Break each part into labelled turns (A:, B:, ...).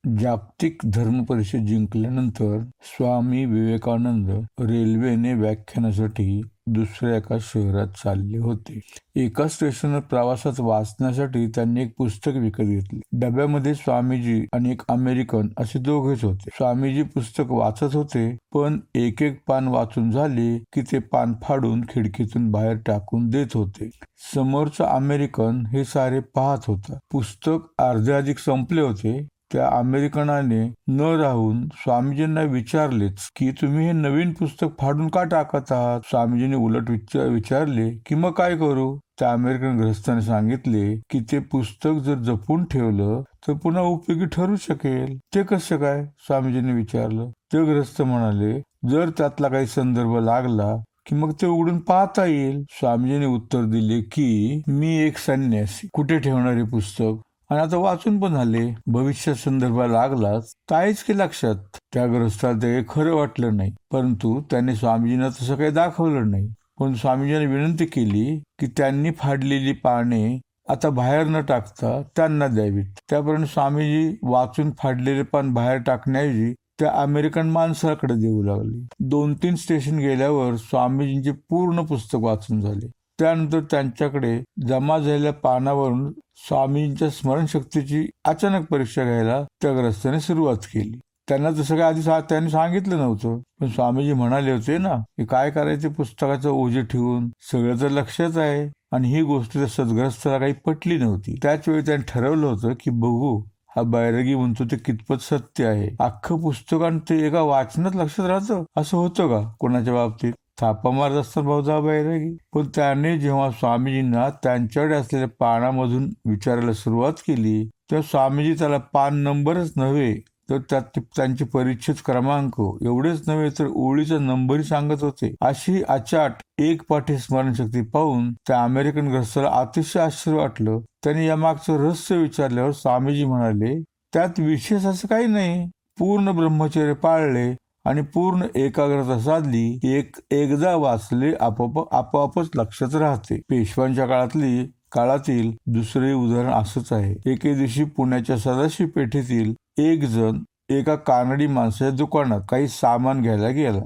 A: जागतिक धर्म परिषद जिंकल्यानंतर स्वामी विवेकानंद रेल्वेने व्याख्यानासाठी दुसऱ्या एका शहरात चालले होते. एका स्टेशनवर प्रवासात वाचण्यासाठी त्यांनी एक पुस्तक विकत घेतले. डब्यामध्ये स्वामीजी आणि एक अमेरिकन असे दोघेच होते. स्वामीजी पुस्तक वाचत होते, पण एक एक पान वाचून झाले की ते पान फाडून खिडकीतून बाहेर टाकून देत होते. समोरचा अमेरिकन हे सारे पाहत होता. पुस्तक अर्ध्याधिक संपले होते. त्या अमेरिकनाने न राहून स्वामीजींना विचारलेच की तुम्ही हे नवीन पुस्तक फाडून का टाकत आहात. स्वामीजींनी उलट विचारले की मग काय करू. त्या अमेरिकन ग्रस्ताने सांगितले की ते पुस्तक जर जपून ठेवलं तर पुन्हा उपयोगी ठरू शकेल. ते कसं काय, स्वामीजींनी विचारलं. ते ग्रस्त म्हणाले, जर त्यातला काही संदर्भ लागला की मग ते उघडून पाहता येईल. स्वामीजींनी उत्तर दिले की मी एक संन्यासी, कुठे ठेवणार हे पुस्तक, आणि आता वाचून पण आले. भविष्यात संदर्भ लागलाच काहीच की लक्षात. त्या ग्रस्ताला ते खरं वाटलं नाही, परंतु त्याने स्वामीजींना तसं काही दाखवलं नाही. पण स्वामीजींनी विनंती केली की त्यांनी फाडलेली पाने आता बाहेर न टाकता त्यांना द्यावीत. त्यापर्यंत स्वामीजी वाचून फाडलेले पान बाहेर टाकण्याऐवजी त्या अमेरिकन माणसाकडे देऊ लागले. 2-3 स्टेशन गेल्यावर स्वामीजींचे पूर्ण पुस्तक वाचून झाले. त्यानंतर त्यांच्याकडे जमा झालेल्या पानावरून स्वामींच्या स्मरणशक्तीची अचानक परीक्षा घ्यायला त्या ग्रस्ताने सुरुवात केली. त्यांना तसं काय आधी त्यांनी सांगितलं नव्हतं, पण स्वामीजी म्हणाले होते ना की काय करायचे पुस्तकाचं ओझे ठेवून, सगळं तर लक्षात आहे. आणि ही गोष्ट त्या सद्ग्रस्ताला काही पटली नव्हती. त्याच वेळी त्यांनी ठरवलं होतं की बघू हा बैरागी म्हणतो ते कितपत सत्य आहे. अख्खं पुस्तक आणि ते एका वाचनात लक्षात राहतं असं होतं का कोणाच्या बाबतीत. थापा मारत असतात बहुधा बैरागी. पण त्याने जेव्हा स्वामीजींना त्यांच्याकडे असलेल्या पानामधून विचारायला सुरुवात केली तेव्हा स्वामीजी त्याला पान नंबरच नव्हे तर त्यात त्यांचे परिच्छेद क्रमांक एवढेच नव्हे तर ओळीचा नंबरही सांगत होते. अशी अचाट एक पाठी स्मरणशक्ती पाहून त्या अमेरिकन ग्रस्ताला अतिशय आश्चर्य वाटलं. त्यांनी यामागचं रहस्य विचारल्यावर स्वामीजी म्हणाले, त्यात विशेष असं काही नाही. पूर्ण ब्रह्मचर्य पाळले आणि पूर्ण एकाग्रता साधली, एकदा वाचले आपोआपच लक्षात राहते. पेशव्यांच्या काळातील दुसरे उदाहरण असंच आहे. एके दिवशी पुण्याच्या सदाशिव पेठेतील एक जण एका कानडी माणसाच्या दुकानात काही सामान घ्यायला गेला,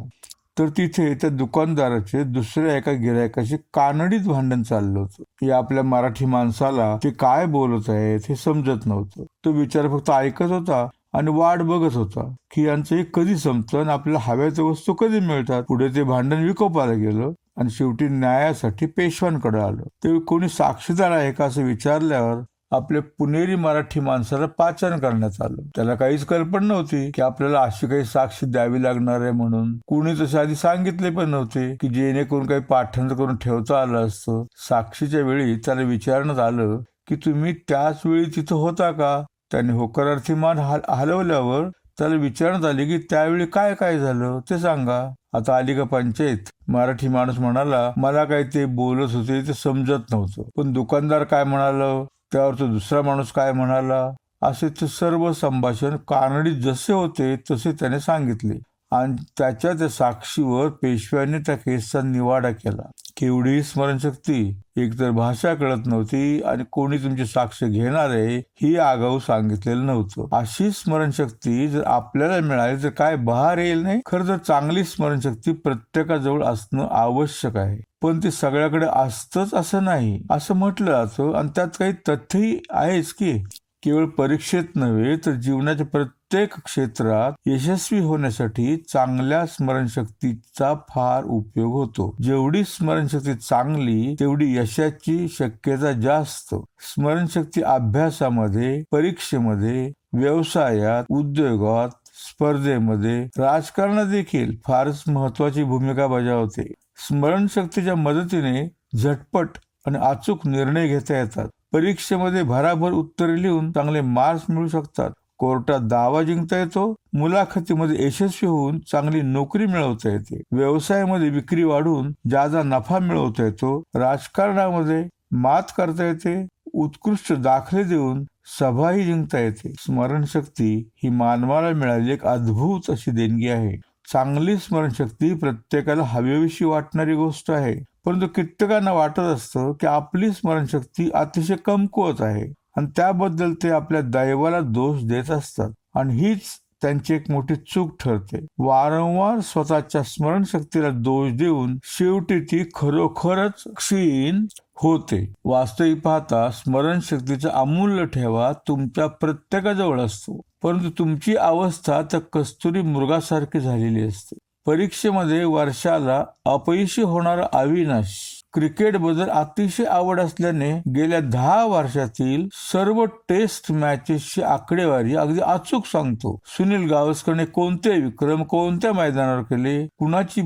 A: तर तिथे त्या दुकानदाराचे दुसऱ्या एका गिरायकाशी कानडीत भांडण चाललं होतं. या आपल्या मराठी माणसाला ते काय बोलत आहेत हे समजत नव्हतं. तो बिचारा फक्त ऐकत होता आणि वाट बघत होता की यांचं एक कधी संपतं आणि आपल्याला हव्या त्या वस्तू कधी मिळतात. पुढे ते भांडण विकोपाला गेलं आणि शेवटी न्यायासाठी पेशव्यांकडे आलं. ते कोणी साक्षीदार आहे का असं विचारल्यावर आपल्या पुणेरी मराठी माणसाला पाचारण करण्यात आलं. त्याला काहीच कल्पना नव्हती की आपल्याला अशी काही साक्षी द्यावी लागणार आहे म्हणून. कुणी तसे आधी सांगितले पण नव्हते की जेणेकरून काही पाठांतर करून ठेवता आलं असतं. साक्षीच्या वेळी त्याला विचारण्यात आलं की तुम्ही त्याच वेळी तिथं होता का. त्याने होकारार्थी मान हलवल्यावर त्याला विचारण्यात आले की त्यावेळी काय काय झालं ते सांगा. आता आली का पंचायत. मराठी माणूस म्हणाला, मला काय ते बोलत होते ते समजत नव्हतं. पण दुकानदार काय म्हणालं त्यावर तो दुसरा माणूस काय म्हणाला असे ते सर्व संभाषण कानडीत जसे होते तसे त्याने सांगितले. आणि त्याच्या त्या साक्षीवर पेशव्याने त्या केसचा निवाडा केला. केवढी स्मरणशक्ती. एकतर भाषा कळत नव्हती आणि कोणी तुमची साक्ष घेणार आहे ही आगाऊ सांगितलेलं नव्हतं. अशी स्मरणशक्ती जर आपल्याला मिळाली तर काय बहार येईल नाही. खरं तर चांगली स्मरणशक्ती प्रत्येकाजवळ असणं आवश्यक आहे, पण ते सगळ्याकडे असतंच असं नाही असं म्हटलं जातं. आणि त्यात काही तथ्यही आहेच की केवळ परीक्षेत नव्हे तर जीवनाच्या प्रत्येक क्षेत्रात यशस्वी होण्यासाठी चांगल्या स्मरणशक्तीचा फार उपयोग होतो. जेवढी स्मरणशक्ती चांगली तेवढी यशाची शक्यता जास्त. स्मरणशक्ती अभ्यासामध्ये, परीक्षेमध्ये, व्यवसायात, उद्योगात, स्पर्धेमध्ये, राजकारणात देखील फारच महत्वाची भूमिका बजावते. स्मरणशक्तीच्या मदतीने झटपट आणि अचूक निर्णय घेता येतात. परीक्षेमध्ये भराभर उत्तरे लिहून चांगले मार्क्स मिळू शकतात. कोर्टात दावा जिंकता येतो. मुलाखतीमध्ये यशस्वी होऊन चांगली नोकरी मिळवता येते. व्यवसायामध्ये विक्री वाढवून जादा नफा मिळवता येतो. राजकारणामध्ये मात करता येते. उत्कृष्ट दाखले देऊन सभाही जिंकता येते. स्मरणशक्ती ही मानवाला मिळालेली एक अद्भुत अशी देणगी आहे. चांगली स्मरणशक्ती प्रत्येकाला हवीशी वाटणारी गोष्ट आहे, परंतु कित्येकांना वाटत असतं की आपली स्मरणशक्ती अतिशय कमकुवत आहे. आणि त्याबद्दल ते आपल्या दैवाला दोष देत असतात आणि हीच त्यांची एक मोठी चूक ठरते. वारंवार स्वतःच्या स्मरणशक्तीला दोष देऊन शेवटी ती खरोखरच क्षीण होते. वास्तविक पाहता स्मरणशक्तीचा अमूल्य ठेवा तुमच्या प्रत्येकाजवळ असतो, परंतु तुमची अवस्था तर कस्तुरी मृगासारखी झालेली असते. परीक्षेमध्ये वर्षाला अपयशी होणारा अविनाश क्रिकेटबद्दल अतिशय आवड असल्याने गेल्या 10 वर्षातील सर्व टेस्ट मॅचेसची आकडेवारी अगदी अचूक सांगतो. सुनील गावस्करने कोणते विक्रम कोणत्या मैदानावर केले, कुणाची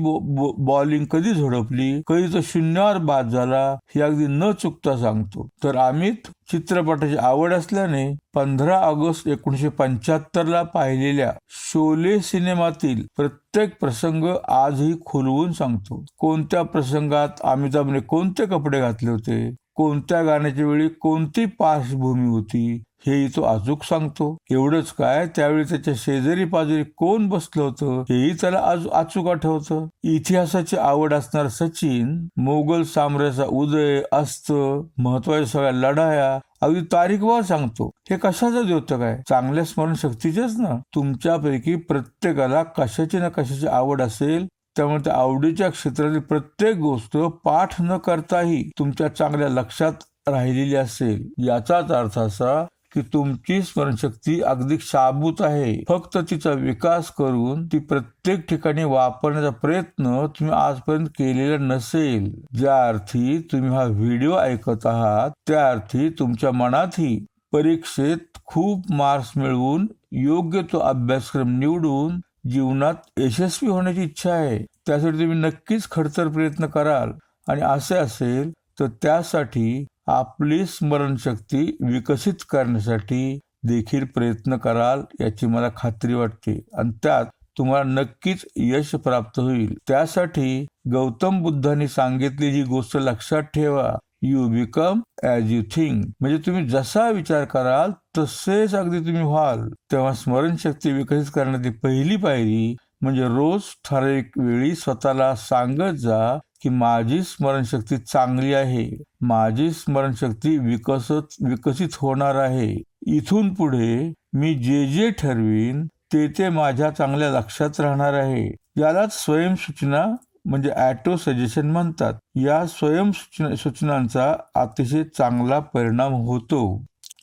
A: बॉलिंग कधी झोडपली, कधी तो शून्यावर बाद झाला, हे अगदी न चुकता सांगतो. तर अमित चित्रपटाची आवड असल्याने 15 ऑगस्ट 1975 पाहिलेल्या शोले सिनेमातील प्रत्येक प्रसंग आजही खुलवून सांगतो. कोणत्या प्रसंगात अमिताभने कोणते कपडे घातले होते, कोणत्या गाण्याच्या वेळी कोणती पार्श्वभूमी होती, हेही तो अचूक सांगतो. एवढंच काय, त्यावेळी त्याच्या शेजारी पाजारी कोण बसलं होतं हेही त्याला अचूक आठवतं. इतिहासाची आवड असणारा सचिन मोगल साम्राज्याचा उदय, अस्त, महत्वाच्या सगळ्या लढाया अगदी तारीखवार सांगतो. हे कशाचं द्योतक आहे? चांगल्या स्मरणशक्तीचेच ना. तुमच्यापैकी प्रत्येकाला कशाची ना कशाची आवड असेल, त्यामुळे त्या आवडीच्या क्षेत्रातील प्रत्येक गोष्ट पाठ न करताही तुमच्या चांगल्या लक्षात राहिलेली असेल. याचाच अर्थ असा की तुमची स्मरणशक्ती अगदी शाबूत आहे. फक्त तिचा विकास करून ती प्रत्येक ठिकाणी वापरण्याचा प्रयत्न तुम्ही आजपर्यंत केलेला नसेल. ज्या अर्थी तुम्ही हा व्हिडिओ ऐकत आहात त्या अर्थी तुमच्या मनातही परीक्षेत खूप मार्क्स मिळवून योग्य तो अभ्यासक्रम निवडून जीवनात यशस्वी होण्याची इच्छा आहे. त्यासाठी तुम्ही नक्कीच खडतर प्रयत्न कराल आणि असे असेल तर त्यासाठी आपली स्मरणशक्ती विकसित करण्यासाठी देखील प्रयत्न कराल याची मला खात्री वाटते आणि त्यात तुम्हाला नक्कीच यश प्राप्त होईल. त्यासाठी गौतम बुद्धांनी सांगितलेली ही गोष्ट लक्षात ठेवा. You become as you think. म्हणजे तुम्ही जसा विचार कराल तसेच अगदी तुम्ही व्हाल. तेव्हा स्मरणशक्ती विकसित करण्याची पहिली पायरी म्हणजे रोज ठराविक वेळी स्वतःला सांगत जा की माझी स्मरणशक्ती चांगली आहे, माझी स्मरणशक्ती विकसित होणार आहे. इथून पुढे मी जे जे ठरवीन ते माझ्या चांगल्या लक्षात राहणार आहे. यालाच स्वयंसूचना म्हणजे ॲटो सजेशन म्हणतात. या स्वयंसूचनांचा अतिशय चांगला परिणाम होतो.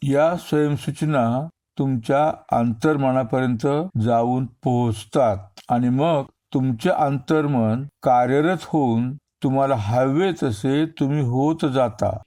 A: या स्वयंसूचना तुमच्या अंतर्मनापर्यंत जाऊन पोहोचतात आणि मग तुमचे अंतर्मन कार्यरत होऊन तुम्हाला हवे तसे तुम्ही होत जाता.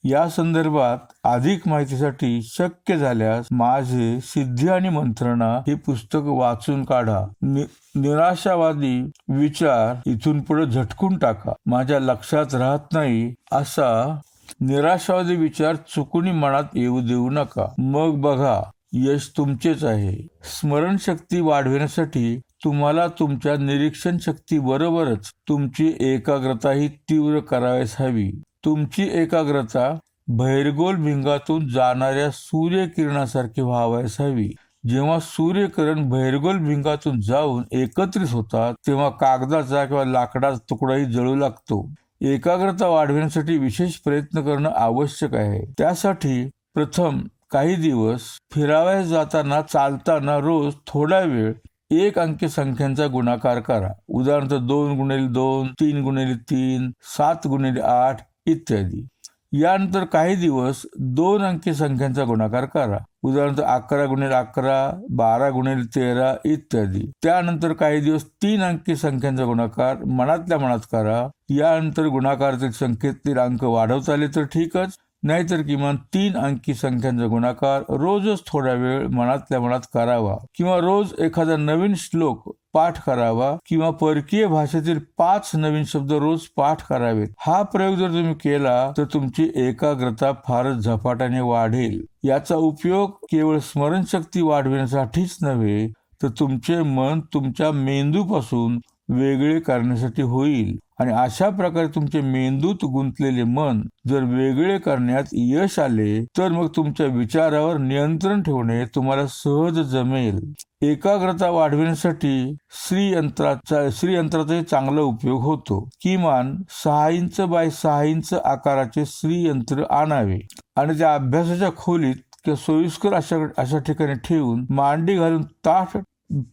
A: या संदर्भात अधिक माहितीसाठी शक्य झाल्यास माझे सिद्धी आणि मंत्रणा हे पुस्तक वाचून काढा. निराशावादी विचार इथून पुढे झटकून टाका. माझ्या लक्षात राहत नाही असा निराशावादी विचार चुकून मनात येऊ देऊ नका. मग बघा, यश तुमचेच आहे. स्मरणशक्ती वाढविण्यासाठी तुम्हाला तुमच्या निरीक्षण शक्ती बरोबरच तुमची एकाग्रताही तीव्र करावयास हवी. तुमची एकाग्रता बहिर्गोल भिंगातून जाणाऱ्या सूर्यकिरणासारखी व्हावयास हवी. जेव्हा सूर्यकिरण बहिर्गोल भिंगातून जाऊन एकत्रित होतात तेव्हा कागदाचा किंवा लाकडाचा तुकडाही जळू लागतो. एकाग्रता वाढविण्यासाठी विशेष प्रयत्न करणं आवश्यक आहे. त्यासाठी प्रथम काही दिवस फिरावयास जाताना चालताना रोज थोडा वेळ 1 अंकी संख्यांचा गुणाकार करा. उदाहरणार्थ 2 गुणिले 2, 3 गुणिले 3, 7 गुणिले 8 इत्यादी. यानंतर काही दिवस 2 अंकी संख्यांचा गुणाकार करा. उदाहरणार्थ 11 गुणिले 11, 12 गुणिले 13 इत्यादी. त्यानंतर काही दिवस 3 अंकी संख्यांचा गुणाकार मनातल्या मनात करा. यानंतर गुणाकारातील संख्येतील अंक वाढवता आले तर ठीकच, नाहीतर किमान 3 अंकी संख्यांचा गुणाकार रोजच थोडा वेळ मनातल्या मनात करावा. किंवा रोज एखादा नवीन श्लोक पाठ करावा किंवा परकीय भाषेतील 5 नवीन शब्द रोज पाठ करावेत. हा प्रयोग जर तुम्ही केला तर तुमची एकाग्रता फारच झपाट्याने वाढेल. याचा उपयोग केवळ स्मरणशक्ती वाढविण्यासाठीच नव्हे तर तुमचे मन तुमच्या मेंदूपासून वेगळे करण्यासाठी होईल. आणि अशा प्रकारे तुमचे मेंदूत गुंतलेले मन जर वेगळे करण्यात यश आले तर मग तुमच्या विचारावर नियंत्रण ठेवणे तुम्हाला सहज जमेल. एकाग्रता वाढविण्यासाठी श्रीयंत्राचाही चांगला उपयोग होतो. किमान 6 इंच बाय 6 इंच आकाराचे श्रीयंत्र आणावे आणि त्या अभ्यासाच्या खोलीत किंवा सोयीस्कर अशा ठिकाणी ठेवून मांडी घालून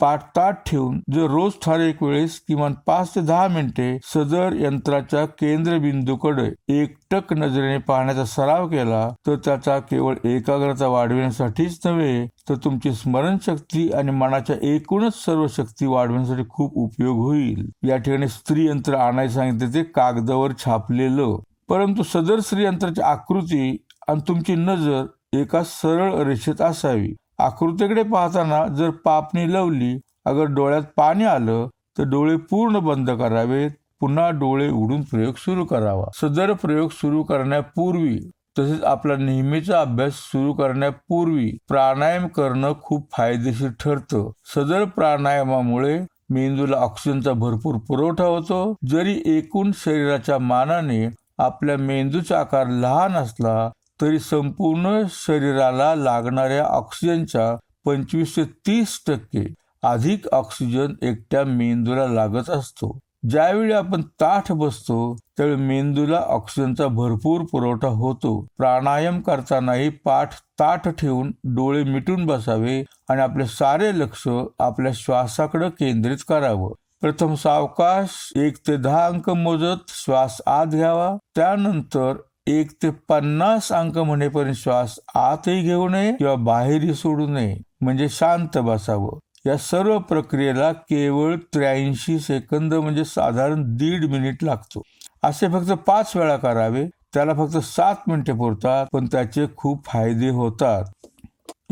A: ताट ठेवून जर रोज ठराविक वेळेस किमान 5 ते 10 मिनिटे सदर यंत्राच्या केंद्रबिंदूकडे एकटक नजरेने पाहण्याचा सराव केला तर त्याचा केवळ एकाग्रता वाढविण्यासाठीच नव्हे तर तुमची स्मरणशक्ती आणि मनाच्या एकूणच सर्व शक्ती वाढवण्यासाठी खूप उपयोग होईल. या ठिकाणी स्त्री यंत्र आणायला सांगितले ते कागदावर छापलेलं, परंतु सदर स्त्री यंत्राची आकृती आणि तुमची नजर एका सरळ रेषेत असावी. आकृतीकडे पाहताना जर पापणी लावली, अगर डोळ्यात पाणी आलं तर डोळे पूर्ण बंद करावेत. पुन्हा डोळे उघडून प्रयोग सुरू करावा. सदर प्रयोग सुरू करण्यापूर्वी तसेच आपला नेहमीचा अभ्यास सुरू करण्यापूर्वी प्राणायाम करणं खूप फायदेशीर ठरतं. सदर प्राणायामामुळे मेंदूला ऑक्सिजनचा भरपूर पुरवठा होतो. जरी एकूण शरीराच्या मानाने आपल्या मेंदूचा आकार लहान असला तरी संपूर्ण शरीराला लागणाऱ्या ऑक्सिजनच्या 25 ते 30% अधिक ऑक्सिजन एकट्या मेंदूला लागत असतो. ज्यावेळी आपण ताठ बसतो त्यावेळी मेंदूला ऑक्सिजनचा भरपूर पुरवठा होतो. प्राणायाम करतानाही पाठ ताठ ठेवून डोळे मिटून बसावे आणि आपले सारे लक्ष आपल्या श्वासाकडे केंद्रित करावं. प्रथम सावकाश 1 ते 10 अंक मोजत श्वास आत घ्यावा. त्यानंतर 1 ते 50 अंक म्हणेपर्यंत श्वास आतही घेऊ नये किंवा बाहेरही सोडू नये, म्हणजे शांत बसावं. या सर्व प्रक्रियेला केवळ 83 सेकंद म्हणजे साधारण 1.5 मिनिट लागतो. असे फक्त 5 वेळा करावे. त्याला फक्त 7 मिनिटे पुरतात, पण त्याचे खूप फायदे होतात.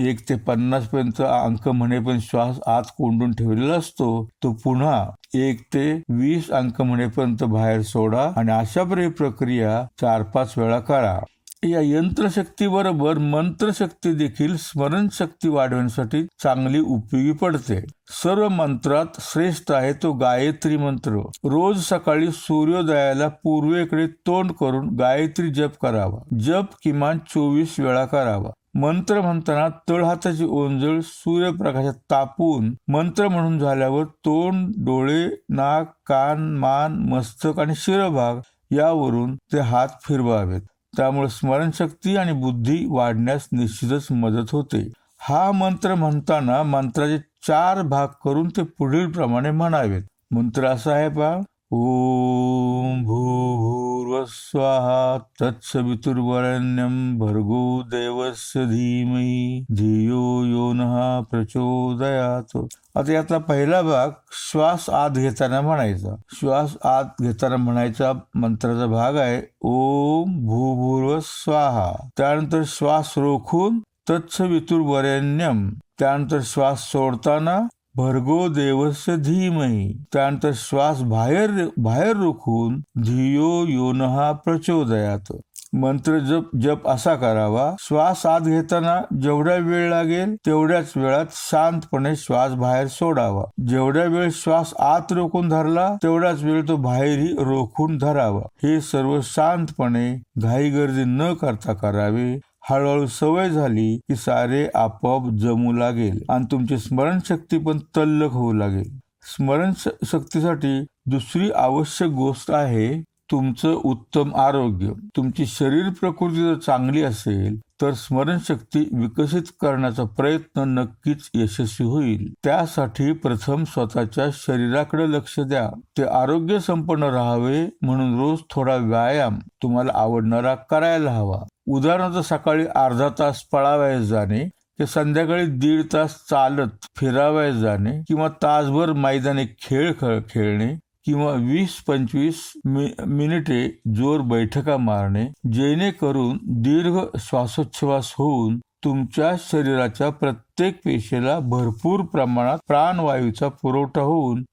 A: 1 ते 50 पर्यंत अंक म्हणेपर्यंत श्वास आत कोंडून ठेवलेला असतो, तो पुन्हा 1 ते 20 अंक म्हणेपर्यंत बाहेर सोडा आणि अशा प्रक्रिया 4-5 वेळा करा. या यंत्रशक्ती बरोबर मंत्रशक्ती देखील स्मरणशक्ती वाढवण्यासाठी चांगली उपयोगी पडते. सर्व मंत्रात श्रेष्ठ आहे तो गायत्री मंत्र. रोज सकाळी सूर्योदयाला पूर्वेकडे तोंड करून गायत्री जप करावा. जप किमान 24 वेळा करावा. मंत्र म्हणताना तळहाताची ओंजळ सूर्यप्रकाशात तापून मंत्र म्हणून झाल्यावर तोंड, डोळे, नाक, कान, मान, मस्तक आणि शिरभाग यावरून ते हात फिरवावेत. त्यामुळे स्मरणशक्ती आणि बुद्धी वाढण्यास निश्चितच मदत होते. हा मंत्र म्हणताना मंत्राचे 4 भाग करून ते पुढील प्रमाणे म्हणावेत. मंत्र असा आहे पहा. ओम भूर्भुवस्वाहा तत्सवितुर्वरेण्यं भर्गो देवस्य धीमहि धियो यो नः प्रचोदयात्. आता यातला पहिला भाग श्वास आत घेताना म्हणायचा. श्वास आत घेताना म्हणायचा मंत्राचा भाग आहे ओम भूर्भुवस्वाहा. त्यानंतर श्वास रोखून तत्सवितुर्वरेण्यं. त्यानंतर श्वास सोडताना भर्गो देवस्य धीमहि. त्यानंतर श्वास बाहेर रोखून धियो यो नः प्रचोदयात्. मंत्र जप असा करावा. श्वास आत घेताना जेवढा वेळ लागेल तेवढ्याच वेळात शांतपणे श्वास बाहेर सोडावा. जेवढ्या वेळ श्वास आत रोखून धरला तेवढाच वेळ तो बाहेरही रोखून धरावा. हे सर्व शांतपणे घाईगर्दी न करता करावे. हळूहळू सवय झाली की सारे आपोआप जमू लागेल आणि तुमची स्मरणशक्ती पण तल्लख होऊ लागेल. स्मरणशक्तीसाठी दुसरी आवश्यक गोष्ट आहे तुमचं उत्तम आरोग्य. तुमची शरीर प्रकृती जर चांगली असेल तर स्मरणशक्ती विकसित करण्याचा प्रयत्न नक्कीच यशस्वी होईल. त्यासाठी प्रथम स्वतःच्या शरीराकडे लक्ष द्या. ते आरोग्य संपन्न राहावे म्हणून रोज थोडा व्यायाम तुम्हाला आवडणारा करायला हवा. उदाहरणार्थ सकाळी अर्धा तास पळावयास जाणे, की संध्याकाळी 1.5 तास चालत फिरावयास जाणे, किंवा तासभर मैदानी खेळ खेळणे, किंवा 20-25 मिनिटे जोर बैठका मारणे, जेणेकरून दीर्घ श्वासोच्छवास होऊन तुमच्या शरीराच्या प्रत्येक पेशीला भरपूर प्रमाणात प्राणवायूचा पुरवठा होऊन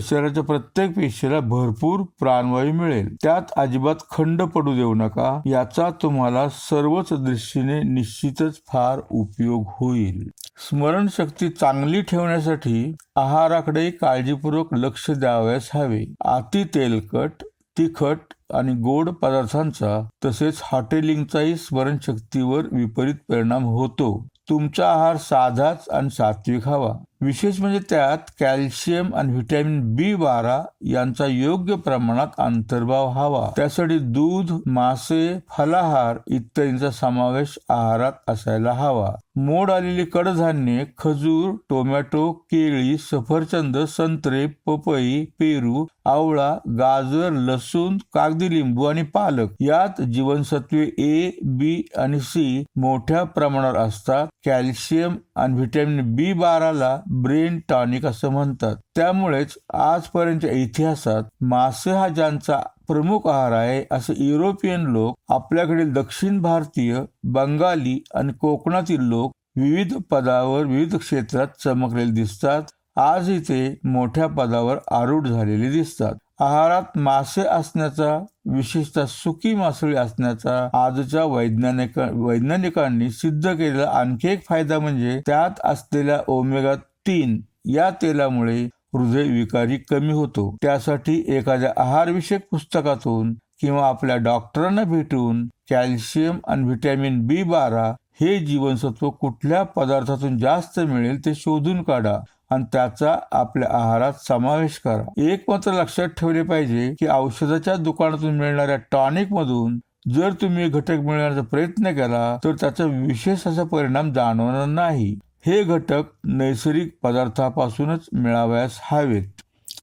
A: शरीराच्या प्रत्येक पेशीला भरपूर प्राणवायू मिळेल. त्यात अजिबात खंड पडू देऊ नका. याचा तुम्हाला सर्वच दृष्टीने निश्चितच फार उपयोग होईल. स्मरणशक्ती चांगली ठेवण्यासाठी आहाराकडे काळजीपूर्वक लक्ष द्यावयास हवे. अति तेलकट, तिखट आणि गोड पदार्थांचा तसेच हॉटेलिंगचाही स्मरणशक्तीवर विपरीत परिणाम होतो. तुमचा आहार साधाच आणि सात्विक हवा. विशेष म्हणजे त्यात कॅल्शियम आणि व्हिटॅमिन B12 यांचा योग्य प्रमाणात अंतर्भाव हवा. त्यासाठी दूध, मासे, फलाहार इत्यादींचा समावेश आहारात असायला हवा. मोड आलेली कडधान्ये, खजूर, टोमॅटो, केळी, सफरचंद, संत्रे, पपई, पेरू, आवळा, गाजर, लसूण, कागदी लिंबू आणि पालक यात जीवनसत्वे A, B आणि C मोठ्या प्रमाणावर असतात. कॅल्शियम आणि व्हिटॅमिन B12ला ब्रेन टॉनिक असं म्हणतात. त्यामुळेच आजपर्यंतच्या इतिहासात मासे हा ज्यांचा प्रमुख आहार आहे असे युरोपियन लोक, आपल्याकडील दक्षिण भारतीय, बंगाली आणि कोकणातील लोक विविध पदावर विविध क्षेत्रात चमकलेले दिसतात. आजही ते मोठ्या पदावर आरूढ झालेले दिसतात. आहारात मासे असण्याचा, विशेषतः सुकी मासळी असण्याचा आजच्या वैज्ञानिकांनी सिद्ध केलेला आणखी एक फायदा म्हणजे त्यात असलेल्या ओमेगा 3 या तेलामुळे हृदयविकारी कमी होतो. त्यासाठी एखाद्या आहारविषयक पुस्तकातून किंवा आपल्या डॉक्टरांना भेटून कॅल्शियम आणि व्हिटॅमिन B12 हे जीवनसत्व कुठल्या पदार्थातून जास्त मिळेल ते शोधून काढा आणि त्याचा आपल्या आहारात समावेश करा. एक मात्र लक्षात ठेवले पाहिजे की औषधाच्या दुकानातून मिळणाऱ्या टॉनिक मधून जर तुम्ही घटक मिळवण्याचा प्रयत्न केला तर त्याचा विशेष असा परिणाम जाणवणार नाही. हे घटक नैसर्गिक पदार्थापासूनच मिळावयास हवेत.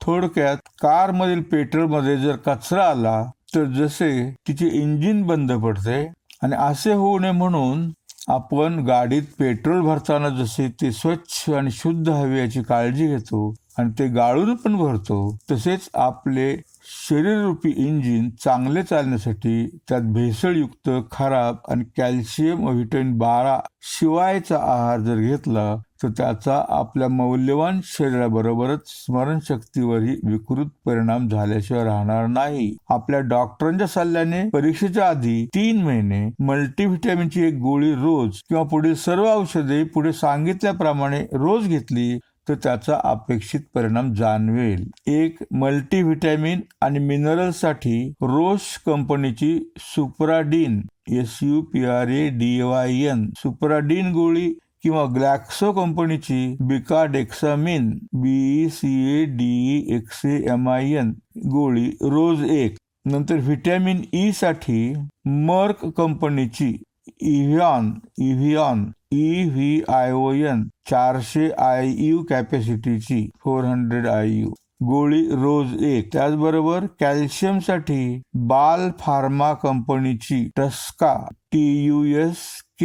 A: थोडक्यात, कारमधील पेट्रोलमध्ये जर कचरा आला तर जसे तिचे इंजिन बंद पडते आणि असे होऊ नये म्हणून आपण गाडीत पेट्रोल भरताना जसे ते स्वच्छ आणि शुद्ध हवे याची काळजी घेतो आणि ते गाळून पण भरतो, तसेच आपले शरीररूपी इंजिन चांगले चालण्यासाठी त्यात भेसळयुक्त, खराब आणि कॅल्शियम व व्हिटॅमिन 12 शिवायचा आहार जर घेतला तर त्याचा आपल्या मौल्यवान शरीराबरोबरच स्मरणशक्तीवरही विकृत परिणाम झाल्याशिवाय राहणार नाही. आपल्या डॉक्टरांच्या सल्ल्याने परीक्षेच्या आधी 3 महिने मल्टीव्हिटॅमिनची एक गोळी रोज किंवा पुढील सर्व औषधे पुढे सांगितल्याप्रमाणे रोज घेतली तर त्याचा अपेक्षित परिणाम जाणवेल. एक मल्टीव्हिटॅमिन आणि मिनरलसाठी रोश कंपनीची सुप्राडीन SUPRADYN सुप्राडीन गोळी किंवा ग्लॅक्सो कंपनीची बिकाडेक्सामिन BCADEXAMIN गोळी रोज 1. नंतर व्हिटॅमिन E साठी मर्क कंपनीची इव्हियॉन EVION 400 IU कॅपॅसिटीची 400 IU गोळी रोज 1. त्याचबरोबर कॅल्शियम साठी बाल फार्मा कंपनीची टस्का TUSKCA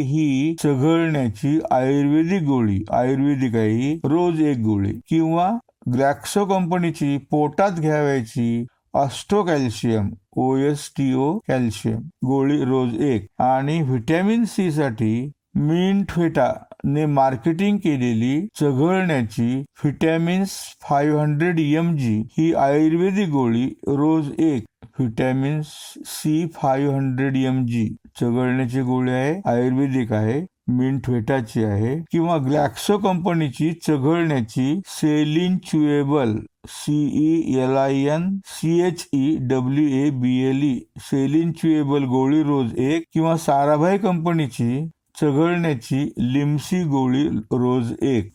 A: ही चघळण्याची आयुर्वेदिक आहे रोज 1 गोळी, किंवा ग्लॅक्सो कंपनीची पोटात घ्यावयाची ऑस्टो कॅल्शियम OSTO कॅल्शियम गोळी रोज 1. आणि व्हिटॅमिन C साठी मिंटफेटा ने मार्केटिंग केलेली चघळण्याची व्हिटॅमिन्स 500 mg ही आयुर्वेदिक गोळी रोज 1. व्हिटॅमिन C 500 mg चघळण्याची गोळी आहे, आयुर्वेदिक आहे, मिंटफेटाची आहे. किंवा ग्लॅक्सो कंपनीची चघळण्याची सेलिन च्युएबल CELINCHEWABLE सेलिन च्युएबल गोळी रोज 1. किंवा साराभाई कंपनीची चघळण्याची लिम्सी गोळी रोज 1.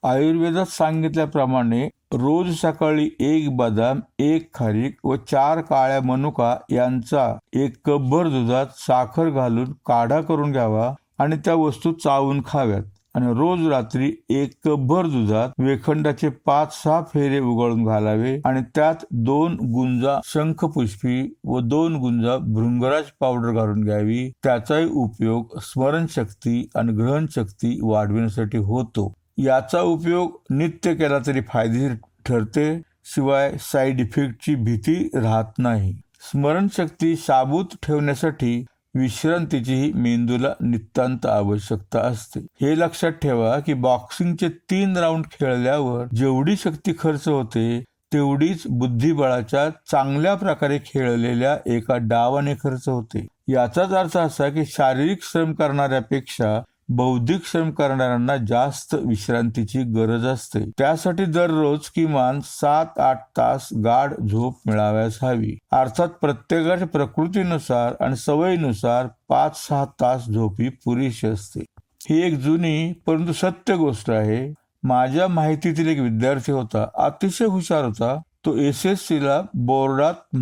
A: आयुर्वेदात सांगितल्याप्रमाणे रोज सकाळी 1 बदाम, 1 खारीक व 4 काळ्या मनुका यांचा 1 कपभर दुधात साखर घालून काढा करून घ्यावा आणि त्या वस्तू चावून खाव्यात. आणि रोज रात्री 1 कपभर दुधात वेखंडाचे 5-6 फेरे उगाळून घालावे आणि त्यात 2 गुंजा शंखपुष्पी व 2 गुंजा भृंगराज पावडर घालून घ्यावी. त्याचाही उपयोग स्मरणशक्ती आणि ग्रहणशक्ती वाढविण्यासाठी होतो. याचा उपयोग नित्य केला तरी फायदेशीर ठरते, शिवाय साईड इफेक्टची भीती राहत नाही. स्मरणशक्ती शाबूत ठेवण्यासाठी विश्रांतीचीही मेंदूला नितांत आवश्यकता असते. हे लक्षात ठेवा की बॉक्सिंगचे 3 राऊंड खेळल्यावर जेवढी शक्ती खर्च होते तेवढीच बुद्धिबळाच्या चांगल्या प्रकारे खेळलेल्या एका डावाने खर्च होते. याचाच अर्थ असा की शारीरिक श्रम करणाऱ्यापेक्षा बौद्धिक श्रम करणाऱ्यांना जास्त विश्रांतीची गरज असते. त्यासाठी दररोज किमान 7-8 तास गाढ झोप मिळाव्यास हवी. अर्थात प्रत्येकाच्या प्रकृतीनुसार आणि सवयीनुसार 5-6 तास झोप ही पुरेशी असते. ही एक जुनी परंतु सत्य गोष्ट आहे. माझ्या माहितीतील एक विद्यार्थी होता, अतिशय हुशार होता. तो SSCला बोर्डात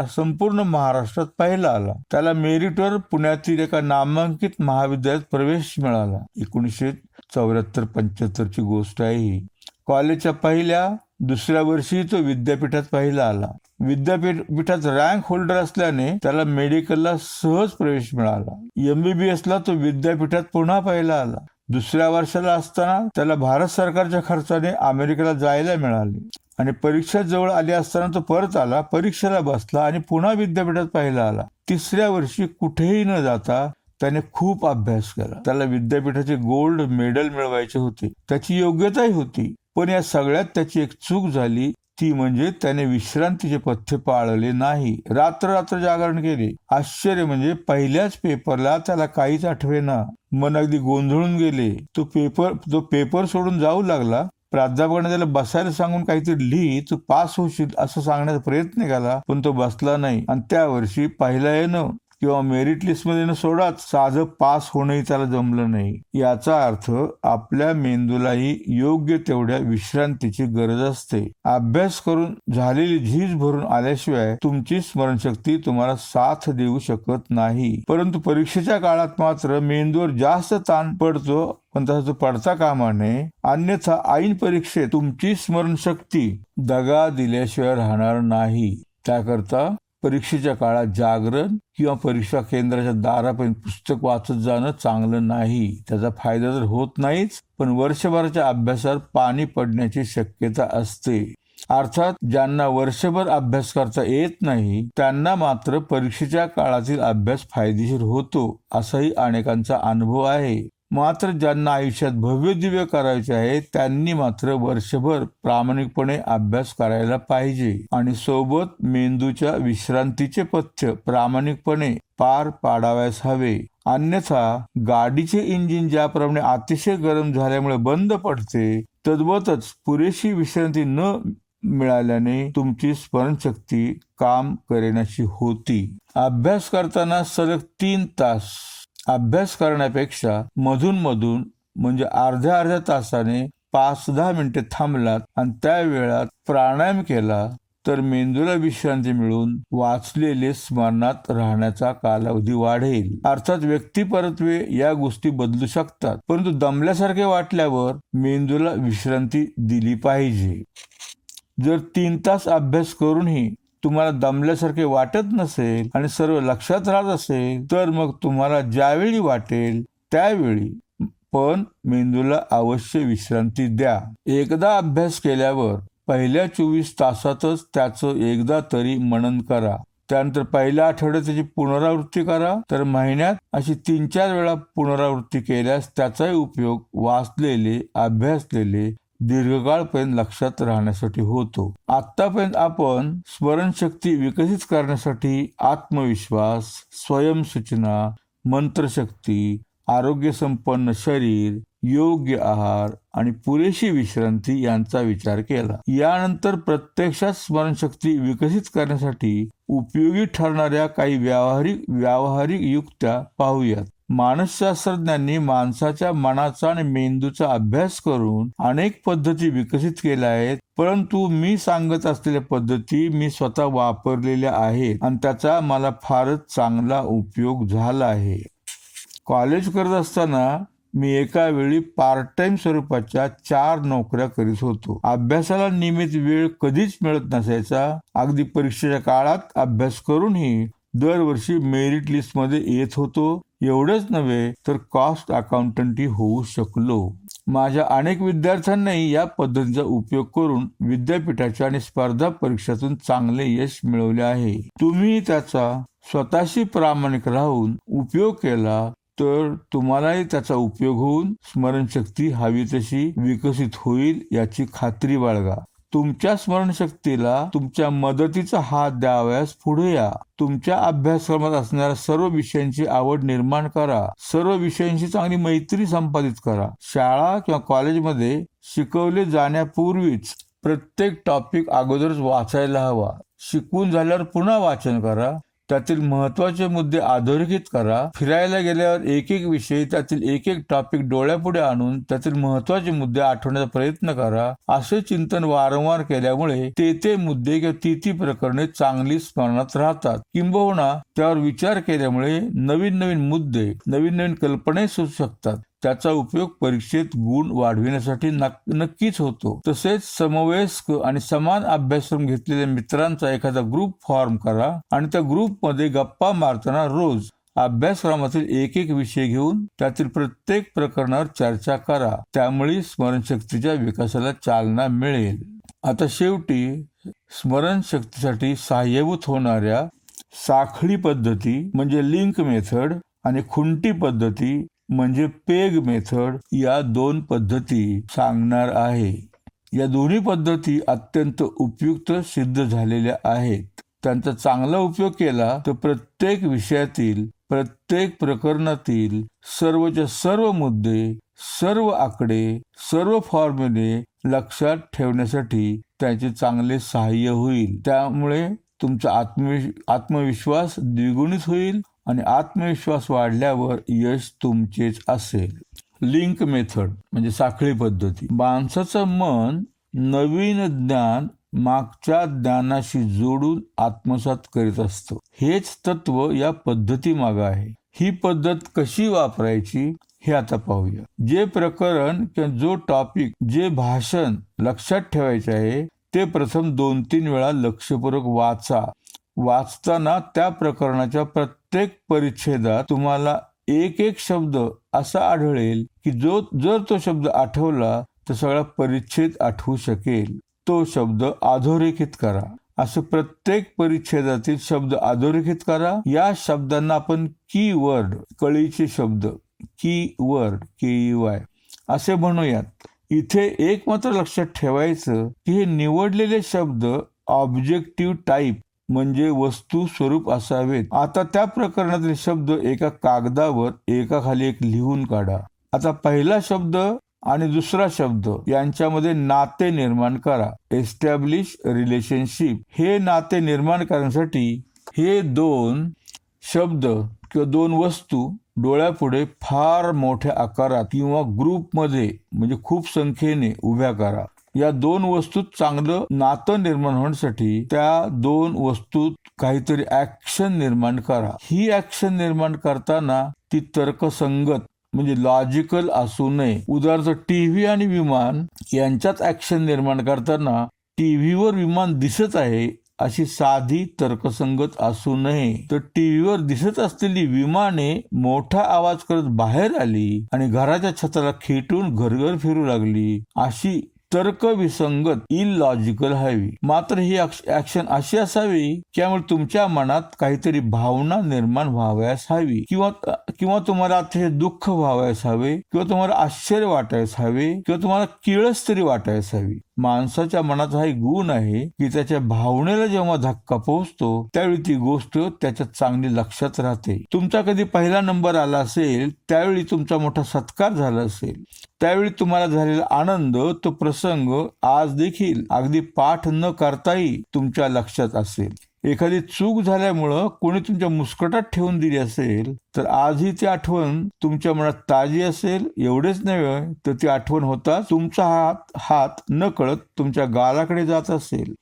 A: संपूर्ण महाराष्ट्रात पहिला आला. त्याला मेरिटवर पुण्यातील एका नामांकित महाविद्यालयात प्रवेश मिळाला. 1974-75 गोष्ट आहे ही. कॉलेजच्या दुसऱ्या वर्षी तो विद्यापीठात पहिला आला. विद्यापीठात रँक होल्डर असल्याने त्याला मेडिकलला सहज प्रवेश मिळाला. MBBSला तो विद्यापीठात पुन्हा पहिला आला. दुसऱ्या वर्षाला असताना त्याला भारत सरकारच्या खर्चाने अमेरिकेला जायला मिळाले आणि परीक्षा जवळ आली असताना तो परत आला, परीक्षेला बसला आणि पुन्हा विद्यापीठात पहिला आला. तिसऱ्या वर्षी कुठेही न जाता त्याने खूप अभ्यास केला. त्याला विद्यापीठाचे गोल्ड मेडल मिळवायचे होते. त्याची योग्यताही होती. पण या सगळ्यात त्याची एक चूक झाली, ती म्हणजे त्याने विश्रांतीचे पथ्य पाळले नाही. रात्र जागरण केले. आश्चर्य म्हणजे पहिल्याच पेपरला त्याला काहीच आठवेना. मन अगदी गोंधळून गेले. तो पेपर सोडून जाऊ लागला. प्राध्यापकाने त्याला बसायला सांगून काहीतरी लिही, तू पास होशील असं सांगण्याचा प्रयत्न केला, पण तो बसला नाही आणि त्या वर्षी पहिला येणं किंवा मेरिट लिस्टमध्ये न सोडाच साधं पास होणंही त्याला जमलं नाही. याचा अर्थ आपल्या मेंदूलाही योग्य तेवढ्या विश्रांतीची गरज असते. अभ्यास करून झालेली झीज भरून आल्याशिवाय तुमची स्मरणशक्ती तुम्हाला साथ देऊ शकत नाही. परंतु परीक्षेच्या काळात मात्र मेंदूवर जास्त ताण पडतो, पण तसा तो पडता कामा नये. अन्यथा ऐन परीक्षेत तुमची स्मरणशक्ती दगा दिल्याशिवाय राहणार नाही. त्याकरता परीक्षेच्या काळात जागरण किंवा परीक्षा केंद्राच्या दारापर्यंत पुस्तक वाचत जाणं चांगलं नाही. त्याचा फायदा तर होत नाहीच, पण वर्षभराच्या अभ्यासावर पाणी पडण्याची शक्यता असते. अर्थात ज्यांना वर्षभर अभ्यास करता येत नाही त्यांना मात्र परीक्षेच्या काळातील अभ्यास फायदेशीर होतो, असाही अनेकांचा अनुभव आहे. मात्र ज्यांना आयुष्यात भव्य दिव्य करायचे आहे त्यांनी मात्र वर्षभर प्रामाणिकपणे अभ्यास करायला पाहिजे आणि सोबत मेंदूच्या विश्रांतीचे पथ्य प्रामाणिकपणे पार पाडावयास हवे. अन्यथा गाडीचे इंजिन ज्याप्रमाणे अतिशय गरम झाल्यामुळे बंद पडते, तद्वतच पुरेशी विश्रांती न मिळाल्याने तुमची स्मरणशक्ती काम करेनाशी होती. अभ्यास करताना सलग 3 तास अभ्यास करण्यापेक्षा मधून म्हणजे अर्ध्या तासाने 5-10 मिनिटे थांबलात आणि त्या वेळात प्राणायाम केला तर मेंदूला विश्रांती मिळून वाचलेले स्मरणात राहण्याचा कालावधी वाढेल. अर्थात व्यक्तिपरत्वे या गोष्टी बदलू शकतात, परंतु दमल्यासारखे वाटल्यावर मेंदूला विश्रांती दिली पाहिजे. जर 3 तास अभ्यास करूनही तुम्हाला दमल्यासारखे वाटत नसेल आणि सर्व लक्षात राहत असेल तर मग तुम्हाला ज्यावेळी वाटेल त्यावेळी पण मेंदूला अवश्य विश्रांती द्या. एकदा अभ्यास केल्यावर पहिल्या 24 तासातच त्याचं एकदा तरी मनन करा. त्यानंतर पहिल्या आठवड्यात त्याची पुनरावृत्ती करा. तर महिन्यात अशी 3-4 वेळा पुनरावृत्ती केल्यास त्याचाही उपयोग वाचलेले अभ्यासलेले दीर्घकाळपर्यंत लक्षात राहण्यासाठी होतो. आतापर्यंत आपण स्मरणशक्ती विकसित करण्यासाठी आत्मविश्वास, स्वयंसूचना, मंत्रशक्ती, आरोग्यसंपन्न शरीर, योग्य आहार आणि पुरेशी विश्रांती यांचा विचार केला. यानंतर प्रत्यक्षात स्मरणशक्ती विकसित करण्यासाठी उपयोगी ठरणाऱ्या काही व्यावहारिक युक्त्या पाहूयात. मानसशास्त्रज्ञांनी माणसाच्या मनाचा आणि मेंदूचा अभ्यास करून अनेक पद्धती विकसित केल्या आहेत, परंतु मी सांगत असलेल्या पद्धती मी स्वतः वापरलेल्या आहेत आणि त्याचा मला फारच चांगला उपयोग झाला आहे. कॉलेज करत असताना मी एका वेळी पार्ट टाइम स्वरूपाच्या 4 नोकऱ्या करीत होतो. अभ्यासाला नियमित वेळ कधीच मिळत नसायचा. अगदी परीक्षेच्या काळात अभ्यास करूनही दरवर्षी मेरिट लिस्ट मध्ये येत होतो. एवढंच नव्हे तर कॉस्ट अकाउंटंटही होऊ शकलो. माझ्या अनेक विद्यार्थ्यांनाही या पद्धतीचा उपयोग करून विद्यापीठाच्या आणि स्पर्धा परीक्षातून चांगले यश मिळवले आहे. तुम्ही त्याचा स्वतःशी प्रामाणिक राहून उपयोग केला तर तुम्हालाही त्याचा उपयोग होऊन स्मरणशक्ती हवी तशी विकसित होईल याची खात्री बाळगा. तुमच्या स्मरणशक्तीला तुमच्या मदतीचा हात द्यावयास पुढे या. तुमच्या अभ्यासक्रमात असणाऱ्या सर्व विषयांची आवड निर्माण करा. सर्व विषयांशी चांगली मैत्री संपादित करा. शाळा किंवा कॉलेजमध्ये शिकवले जाण्यापूर्वीच प्रत्येक टॉपिक अगोदरच वाचायला हवा. शिकवून झाल्यावर पुन्हा वाचन करा. त्यातील महत्वाचे मुद्दे अधोरेखित करा. फिरायला गेल्यावर एक एक विषय, त्यातील एक एक टॉपिक डोळ्यापुढे आणून त्यातील महत्वाचे मुद्दे आठवण्याचा प्रयत्न करा. असे चिंतन वारंवार केल्यामुळे ते मुद्दे किंवा ती प्रकरणे चांगली स्मरणात राहतात. किंबहुना त्यावर विचार केल्यामुळे नवीन नवीन मुद्दे, नवीन नवीन कल्पना सुचू शकतात. त्याचा उपयोग परीक्षेत गुण वाढविण्यासाठी नक्कीच होतो. तसेच समवयस्क आणि समान अभ्यासक्रम घेतलेल्या मित्रांचा एखादा ग्रुप फॉर्म करा आणि त्या ग्रुपमध्ये गप्पा मारताना रोज अभ्यासक्रमातील एक एक विषय घेऊन त्यातील प्रत्येक प्रकरणावर चर्चा करा. त्यामुळे स्मरणशक्तीच्या विकासाला चालना मिळेल. आता शेवटी स्मरणशक्तीसाठी सहाय्यभूत होणाऱ्या साखळी पद्धती म्हणजे लिंक मेथड आणि खुंटी पद्धती म्हणजे पेग मेथड या 2 पद्धती सांगणार आहे. या दोन्ही पद्धती अत्यंत उपयुक्त सिद्ध झालेल्या आहेत. त्यांचा चांगला उपयोग केला तर प्रत्येक विषयातील, प्रत्येक प्रकरणातील सर्वच्या सर्व मुद्दे, सर्व आकडे, सर्व फॉर्म्युले लक्षात ठेवण्यासाठी त्याचे चांगले सहाय्य होईल. त्यामुळे तुमचा आत्मविश्वास द्विगुणित होईल आणि आत्मविश्वास वाढल्यावर यश तुमचेच असेल. लिंक मेथड म्हणजे साखळी पद्धती. माणसाचं मन नवीन ज्ञान मागच्या ज्ञानाशी जोडून आत्मसात करीत असतं. हेच तत्व या पद्धती मागे आहे. ही पद्धत कशी वापरायची हे आता पाहूया. जे प्रकरण किंवा जो टॉपिक, जे भाषण लक्षात ठेवायचे आहे ते प्रथम 2-3 वेळा लक्षपूर्वक वाचा. वाचताना त्या प्रकरणाच्या प्रत्येक परिच्छेदात तुम्हाला एक एक शब्द असा आढळेल की जर तो शब्द आठवला तर सगळा परिच्छेद आठवू शकेल. तो शब्द अधोरेखित करा. असे प्रत्येक परिच्छेदातील शब्द अधोरेखित करा. या शब्दांना आपण कीवर्ड, कळीचे शब्द, कीवर्ड, KEY असे म्हणूयात. इथे एक मात्र लक्षात ठेवायचं की हे निवडलेले शब्द ऑब्जेक्टिव्ह टाईप म्हणजे वस्तू स्वरूप असावेत. आता त्या प्रकरणातील शब्द एका कागदावर एकाखाली एक लिहून काढा. आता पहिला शब्द आणि दुसरा शब्द यांच्यामध्ये नाते निर्माण करा. Establish relationship. हे नाते निर्माण करण्यासाठी हे 2 शब्द किंवा 2 वस्तू डोळ्यापुढे फार मोठ्या आकारात किंवा ग्रुपमध्ये म्हणजे खूप संख्येने उभ्या करा. या 2 वस्तूत चांगलं नातं निर्माण होण्यासाठी त्या 2 वस्तूत काहीतरी ऍक्शन निर्माण करा. ही ऍक्शन निर्माण करताना ती तर्कसंगत म्हणजे लॉजिकल असू नये. उदाहरणार्थ टीव्ही आणि विमान यांच्यात ऍक्शन निर्माण करताना टीव्हीवर विमान दिसत आहे अशी साधी तर्कसंगत असू नये. तर टीव्हीवर दिसत असलेली विमाने मोठा आवाज करत बाहेर आली आणि घराच्या छताला खेटून घरघर फिरू लागली अशी तर्कविसंगत इलॉजिकल हवी. मात्र ही ऍक्शन अशी असावी त्यामुळे तुमच्या मनात काहीतरी भावना निर्माण व्हावयास हवी किंवा तुम्हाला हे दुःख व्हावयास हवे किंवा तुम्हाला आश्चर्य वाटायस हवे किंवा तुम्हाला किळस तरी वाटायस हवी. माणसाच्या मनात हा एक गुण आहे की त्याच्या भावनेला जेव्हा धक्का पोहोचतो त्यावेळी ती गोष्ट त्याच्या चांगली लक्षात राहते. तुमचा कधी पहिला नंबर आला असेल त्यावेळी तुमचा मोठा सत्कार झाला असेल, त्यावेळी तुम्हाला झालेला आनंद, तो प्रसंग आज देखील अगदी पाठ न करताही तुमच्या लक्षात असेल. एखादी चूक झाल्यामुळं कोणी तुमच्या मुस्कटात ठेवून दिली असेल तर आजही ती आठवण तुमच्या मनात ताजी असेल. एवढेच नव्हे तर ती आठवण होता तुमचा हात न कळत तुमच्या गालाकडे जात असेल.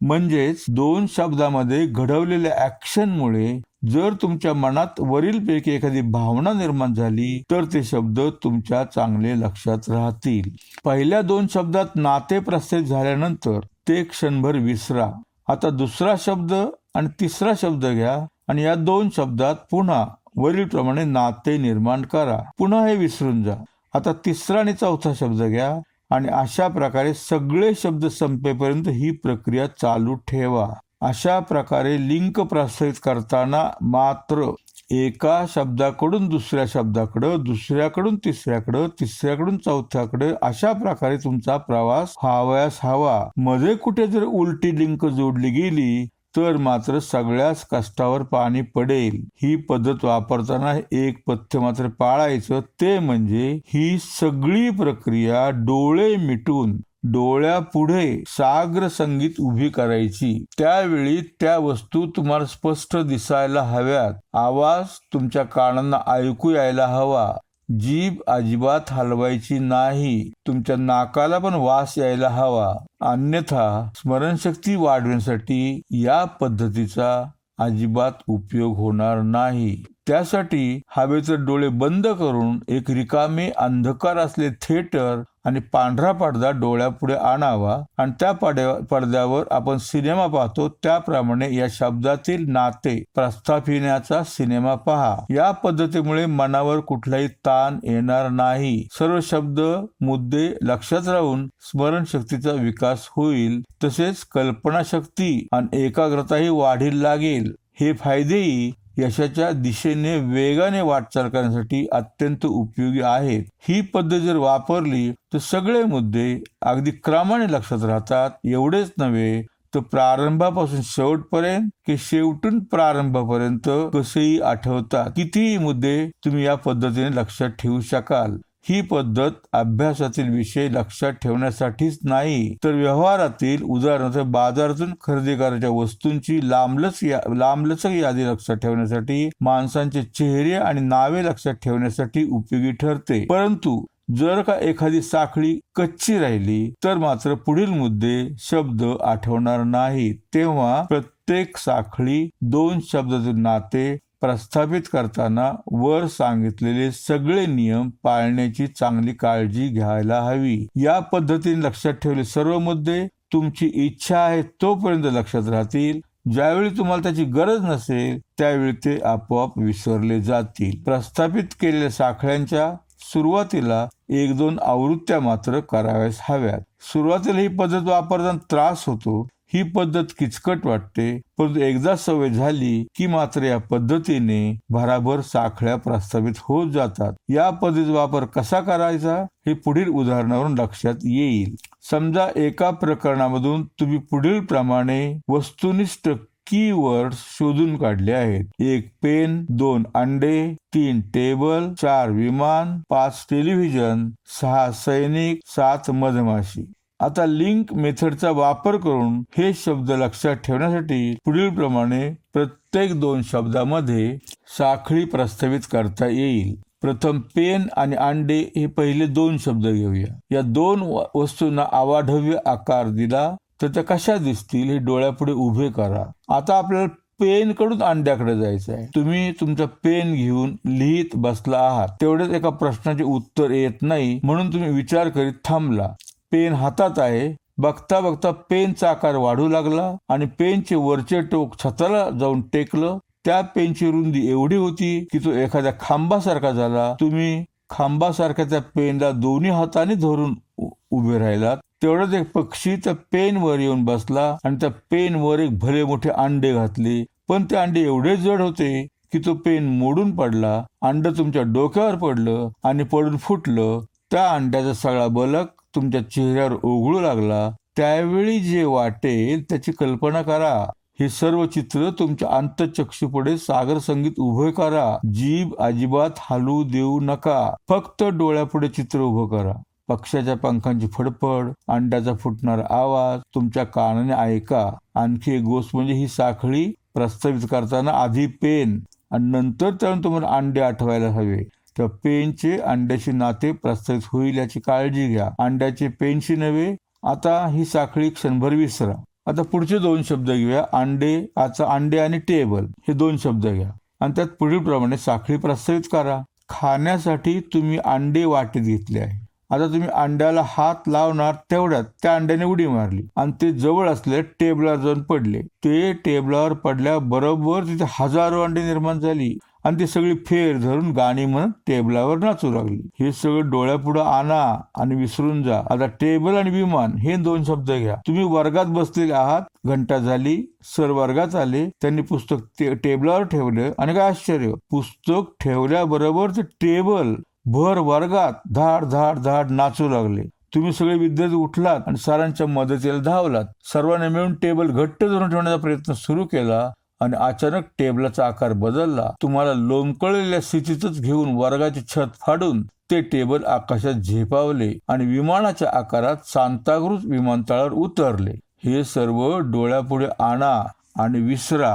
A: म्हणजेच 2 शब्दामध्ये घडवलेल्या ऍक्शनमुळे जर तुमच्या मनात वरीलपैकी एखादी भावना निर्माण झाली तर ते शब्द तुमच्या चांगले लक्षात राहतील. पहिल्या 2 शब्दात नाते प्रस्थापित झाल्यानंतर ते क्षणभर विसरा. आता दुसरा शब्द आणि तिसरा शब्द घ्या आणि या 2 शब्दात पुन्हा वरीलप्रमाणे नाते निर्माण करा. पुन्हा हे विसरून जा. आता तिसरा आणि चौथा शब्द घ्या आणि अशा प्रकारे सगळे शब्द संपेपर्यंत ही प्रक्रिया चालू ठेवा. अशा प्रकारे लिंक प्रस्थापित करताना मात्र एका शब्दाकडून दुसऱ्या शब्दाकडं, दुसऱ्याकडून तिसऱ्याकडं, तिसऱ्याकडून चौथ्याकडे, अशा प्रकारे तुमचा प्रवास व्हावयास हवा. मध्ये कुठे जर उलटी लिंक जोडली गेली तर मात्र सगळ्याच कष्टावर पाणी पडेल. ही पद्धत वापरताना एक पथ्य मात्र पाळायचं, ते म्हणजे ही सगळी प्रक्रिया डोळे मिटून डोळ्यापुढे साग्र संगीत उभी करायची. त्यावेळी त्या वस्तू तुम्हाला स्पष्ट दिसायला हव्यात. आवाज तुमच्या कानांना ऐकू यायला हवा. जीभ अजिबात हलवायची नाही. तुमच्या नाकाला पण वास यायला हवा. अन्यथा स्मरणशक्ती वाढवण्यासाठी या पद्धतीचा अजिबात उपयोग होणार नाही. त्यासाठी हवे तर डोळे बंद करून एक रिकामे अंधकार असले थिएटर आणि पांढरा पडदा डोळ्यापुढे आणावा आणि त्या पडद्यावर आपण सिनेमा पाहतो त्याप्रमाणे या शब्दातील नाते प्रस्थापिण्याचा सिनेमा पहा. या पद्धतीमुळे मनावर कुठलाही ताण येणार नाही. सर्व शब्द मुद्दे लक्षात राहून स्मरणशक्तीचा विकास होईल. तसेच कल्पनाशक्ती आणि एकाग्रताही वाढील लागेल. हे फायदेही यशाच्या दिशेने वेगाने वाटचाल करण्यासाठी अत्यंत उपयोगी आहेत. ही पद्धत जर वापरली तर सगळे मुद्दे अगदी क्रमाने लक्षात राहतात. एवढेच नव्हे तर प्रारंभापासून शेवटपर्यंत की शेवटून प्रारंभापर्यंत कसेही आठवतात. कितीही मुद्दे तुम्ही या पद्धतीने लक्षात ठेवू शकाल. ही पद्धत अभ्यासातील विषय लक्षात ठेवण्यासाठीच नाही तर व्यवहारातील, उदाहरणार्थ बाजारातून खरेदी करायच्या वस्तूंची लांबलचक यादी लक्षात ठेवण्यासाठी, माणसांचे चेहरे आणि नावे लक्षात ठेवण्यासाठी उपयोगी ठरते. परंतु जर का एखादी साखळी कच्ची राहिली तर मात्र पुढील मुद्दे शब्द आठवणार नाही. तेव्हा प्रत्येक साखळी 2 शब्दातील नाते प्रस्थापित करताना वर सांगितलेले सगळे नियम पाळण्याची चांगली काळजी घ्यायला हवी. या पद्धतीने लक्षात ठेवले सर्व मुद्दे तुमची इच्छा आहे तोपर्यंत लक्षात राहतील. ज्यावेळी तुम्हाला त्याची गरज नसेल त्यावेळी ते आपोआप विसरले जातील. प्रस्थापित केलेल्या साखळ्यांच्या सुरुवातीला 1-2 आवृत्त्या मात्र कराव्यास हव्यात. सुरुवातीला ही पद्धत वापरताना त्रास होतो. ही पद्धत किचकट वाटते, परंतु एकदा सवय झाली की मात्र या पद्धतीने भराभर साखळ्या प्रस्थापित होत जातात. या पद्धतीचा वापर कसा करायचा हे पुढील उदाहरणावरून लक्षात येईल. समजा एका प्रकरणामधून तुम्ही पुढील प्रमाणे वस्तुनिष्ठ कीवर्ड्स शोधून काढले आहेत. 1 पेन, 2 अंडे, 3 टेबल, 4 विमान, 5 टेलिव्हिजन, 6 सैनिक, 7 मधमाशी. आता लिंक मेथडचा वापर करून हे शब्द लक्षात ठेवण्यासाठी पुढील प्रमाणे प्रत्येक 2 शब्दामध्ये साखळी प्रस्थापित करता येईल. प्रथम पेन आणि अंडे हे पहिले 2 शब्द घेऊया. या 2 वस्तूंना आवाढव्य आकार दिला तर त्या कशा दिसतील हे डोळ्यापुढे उभे करा. आता आपल्याला पेन कडून अंड्याकडे जायचं आहे. तुम्ही तुमचा पेन घेऊन लिहित बसला आहात. तेवढेच एका प्रश्नाचे उत्तर येत नाही म्हणून तुम्ही विचार करीत थांबला. पेन हातात आहे. बघता बघता पेनचा आकार वाढू लागला आणि पेनचे वरचे टोक छताला जाऊन टेकलं. त्या पेनची रुंदी एवढी होती की तो एखाद्या खांबासारखा झाला. तुम्ही खांबासारख्या त्या पेनला दोन्ही हाताने धरून उभे राहिलात. तेवढ्यात एक पक्षी त्या पेनवर येऊन बसला आणि त्या पेनवर एक भले मोठे अंडे घातले. पण ते अंडे एवढे जड होते की तो पेन मोडून पडला. अंड तुमच्या डोक्यावर पडलं आणि पडून फुटलं. त्या अंड्याचा सगळा बलक तुमच्या चेहऱ्यावर ओघळू लागला. त्यावेळी जे वाटेल त्याची कल्पना करा. हे सर्व चित्र तुमच्या अंतःचक्षुपुढे सागर संगीत उभे करा. जीभ अजिबात हलू देऊ नका. फक्त डोळ्यापुढे चित्र उभं करा. पक्ष्याच्या पंखांची फडफड, अंड्याचा फुटणारा आवाज तुमच्या कानाने ऐका. आणखी एक गोष्ट म्हणजे ही साखळी प्रस्थापित करताना आधी पेन आणि नंतर त्यातून तुम्हाला अंडे आठवायला हवे. तर पेनचे अंड्याचे नाते प्रस्थापित होईल याची काळजी घ्या. अंड्याचे पेनशी नव्हे. आता ही साखळी क्षणभर विसरा. आता पुढचे 2 शब्द घेऊया. अंडे आणि टेबल हे 2 शब्द घ्या आणि त्यात पुढील प्रमाणे साखळी प्रस्थापित करा. खाण्यासाठी तुम्ही अंडे वाटीत घेतले आहे. आता तुम्ही अंड्याला हात लावणार तेवढ्यात त्या अंड्याने उडी मारली आणि ते जवळ असलेल्या टेबलावर जाऊन पडले. ते टेबलावर पडल्याबरोबर तिथे हजारो अंडे निर्माण झाली आणि ती सगळी फेर धरून गाणी म्हणत टेबलावर नाचू लागली. हे सगळं डोळ्यापुढे आणा आणि विसरून जा. आता टेबल आणि विमान हे 2 शब्द घ्या. तुम्ही वर्गात बसलेले आहात, घंटा झाली, सर वर्गात आले, त्यांनी पुस्तक टेबलावर ठेवलं आणि काय आश्चर्य, पुस्तक ठेवल्याबरोबर ते टेबल भर वर्गात धाड धाड धाड नाचू लागले. तुम्ही सगळे विद्यार्थी उठलात आणि सरांच्या मदतीला धावलात. सर्वांनी मिळून टेबल घट्ट धरून ठेवण्याचा प्रयत्न सुरू केला आणि अचानक टेबलाचा आकार बदलला. तुम्हाला लोंबकळलेल्या स्थितीतच घेऊन वर्गाची छत फाडून ते टेबल आकाशात झेपावले आणि विमानाच्या आकारात सांताक्रूज विमानतळावर उतरले. हे सर्व डोळ्यापुढे आणा आणि विसरा.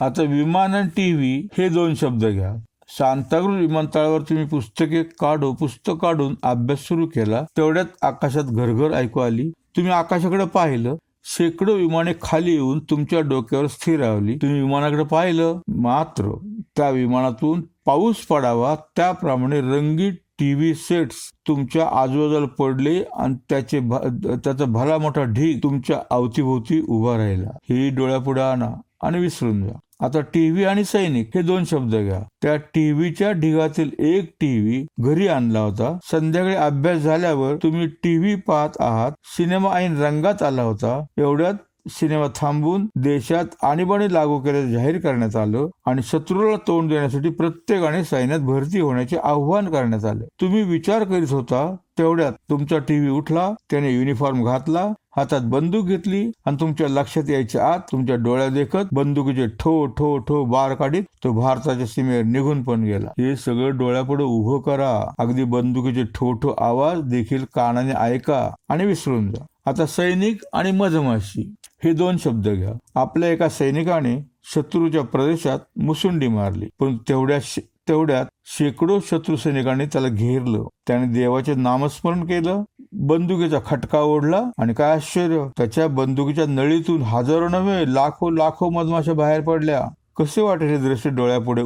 A: आता विमान आणि टीव्ही हे 2 शब्द घ्या. सांताक्रूज विमानतळावर तुम्ही पुस्तक काढून अभ्यास सुरू केला. तेवढ्यात आकाशात घरघर ऐकू आली. तुम्ही आकाशाकडे पाहिलं. शेकडो विमाने खाली येऊन तुमच्या डोक्यावर स्थिरावली. तुम्ही विमानाकडे पाहिलं, मात्र त्या विमानातून पाऊस पडावा त्याप्रमाणे रंगीत टीव्ही सेट्स तुमच्या आजूबाजूला पडले आणि त्याचा भला मोठा ढीग तुमच्या अवतीभोवती उभा राहिला. हे डोळ्यापुढे आणा आणि विसरून जा. आता टीव्ही आणि सैनिक हे 2 शब्द घ्या. त्या टीव्हीच्या ढिगातील एक टीव्ही घरी आणला होता. संध्याकाळी अभ्यास झाल्यावर तुम्ही टीव्ही पाहत आहात. सिनेमा ऐन रंगात आला होता. एवढ्यात सिनेमा थांबून देशात आणीबाणी लागू केल्याचे जाहीर करण्यात आलं आणि शत्रूला तोंड देण्यासाठी प्रत्येकाने सैन्यात भरती होण्याचे आव्हान करण्यात आले. तुम्ही विचार करीत होता तेवढ्यात तुमचा टीव्ही उठला. त्याने युनिफॉर्म घातला, हातात बंदूक घेतली आणि तुमच्या लक्षात यायच्या आत तुमच्या डोळ्या देखत बंदुकीचे ठो ठो ठो बार काढीत तो भारताच्या सीमेवर निघून पण गेला. हे सगळं डोळ्यापुढे उभं करा. अगदी बंदुकीचे ठो ठो आवाज देखील कानाने ऐका आणि विसरून जा. आता सैनिक आणि मधमाशी हे 2 शब्द घ्या. आपल्या एका सैनिकाने शत्रूच्या प्रदेशात मुसुंडी मारली, पण तेवढ्यात शेकडो शत्रू सैनिकांनी त्याला घेरलं. त्याने देवाचे नामस्मरण केलं, बंदुकीचा खटका ओढला आणि काय आश्चर्य, त्याच्या बंदुकीच्या नळीतून हजारो नव्हे लाखो मधमाशा बाहेर पडल्या. कसे वाटेल हे दृश्य डोळ्यापुढे